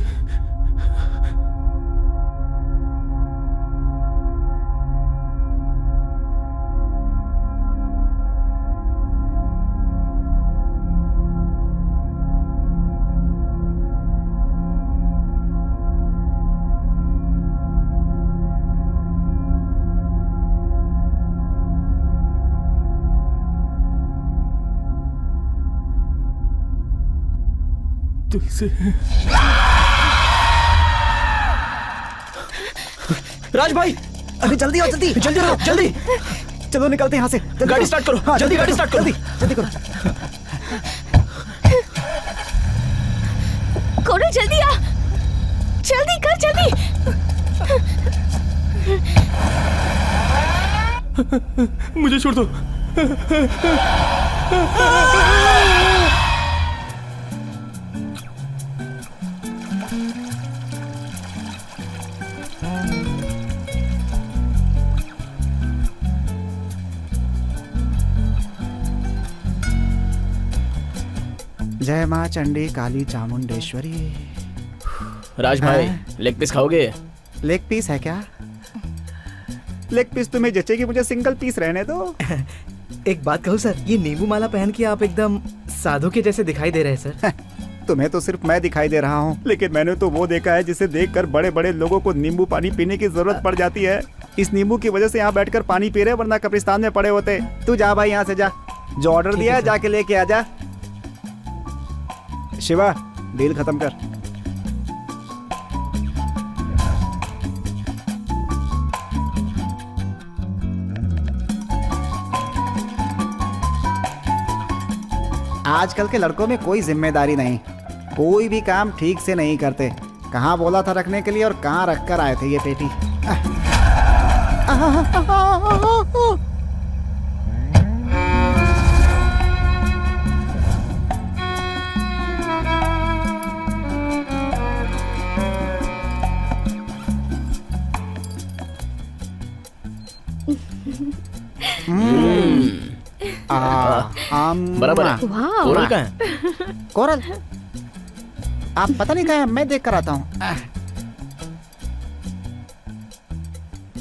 तुलसी।
राज भाई, अरे जल्दी आओ, जल्दी जल्दी आओ, जल्दी। चलो निकलते हैं यहाँ से। गाड़ी स्टार्ट करो। हाँ, जल्दी गाड़ी स्टार्ट करो, जल्दी जल्दी करो।
कोरो जल्दी आ, जल्दी कर, जल्दी।
मुझे छोड़ दो।
जय माँ चंडी काली चामुंडेश्वरी।
राज भाई, लेग पीस खाओगे?
लेग पीस है क्या? लेग पीस तुम्हें जचेगी, मुझे सिंगल पीस रहने दो।
एक बात कहूँ सर, ये नींबू माला पहन के आप एकदम साधु के जैसे दिखाई दे रहे हैं सर।
तुम्हें तो सिर्फ मैं दिखाई दे रहा हूँ, लेकिन मैंने तो वो देखा है जिसे देखकर बड़े बड़े लोगों को नींबू पानी पीने की जरूरत पड़ जाती है। इस नींबू की वजह से यहाँ बैठकर पानी पी रहे, वरना कब्रिस्तान में पड़े होते। तू जा भाई, यहाँ से जा, जो ऑर्डर दिया है जाके लेके आ जा। शिवा, डील खत्म कर। आजकल के लड़कों में कोई जिम्मेदारी नहीं, कोई भी काम ठीक से नहीं करते। कहाँ बोला था रखने के लिए और कहाँ रख कर आए थे ये पेटी।
बराबर है। कोरल का है?
कोरल आप पता नहीं कहाँ है, मैं देख कर आता हूँ।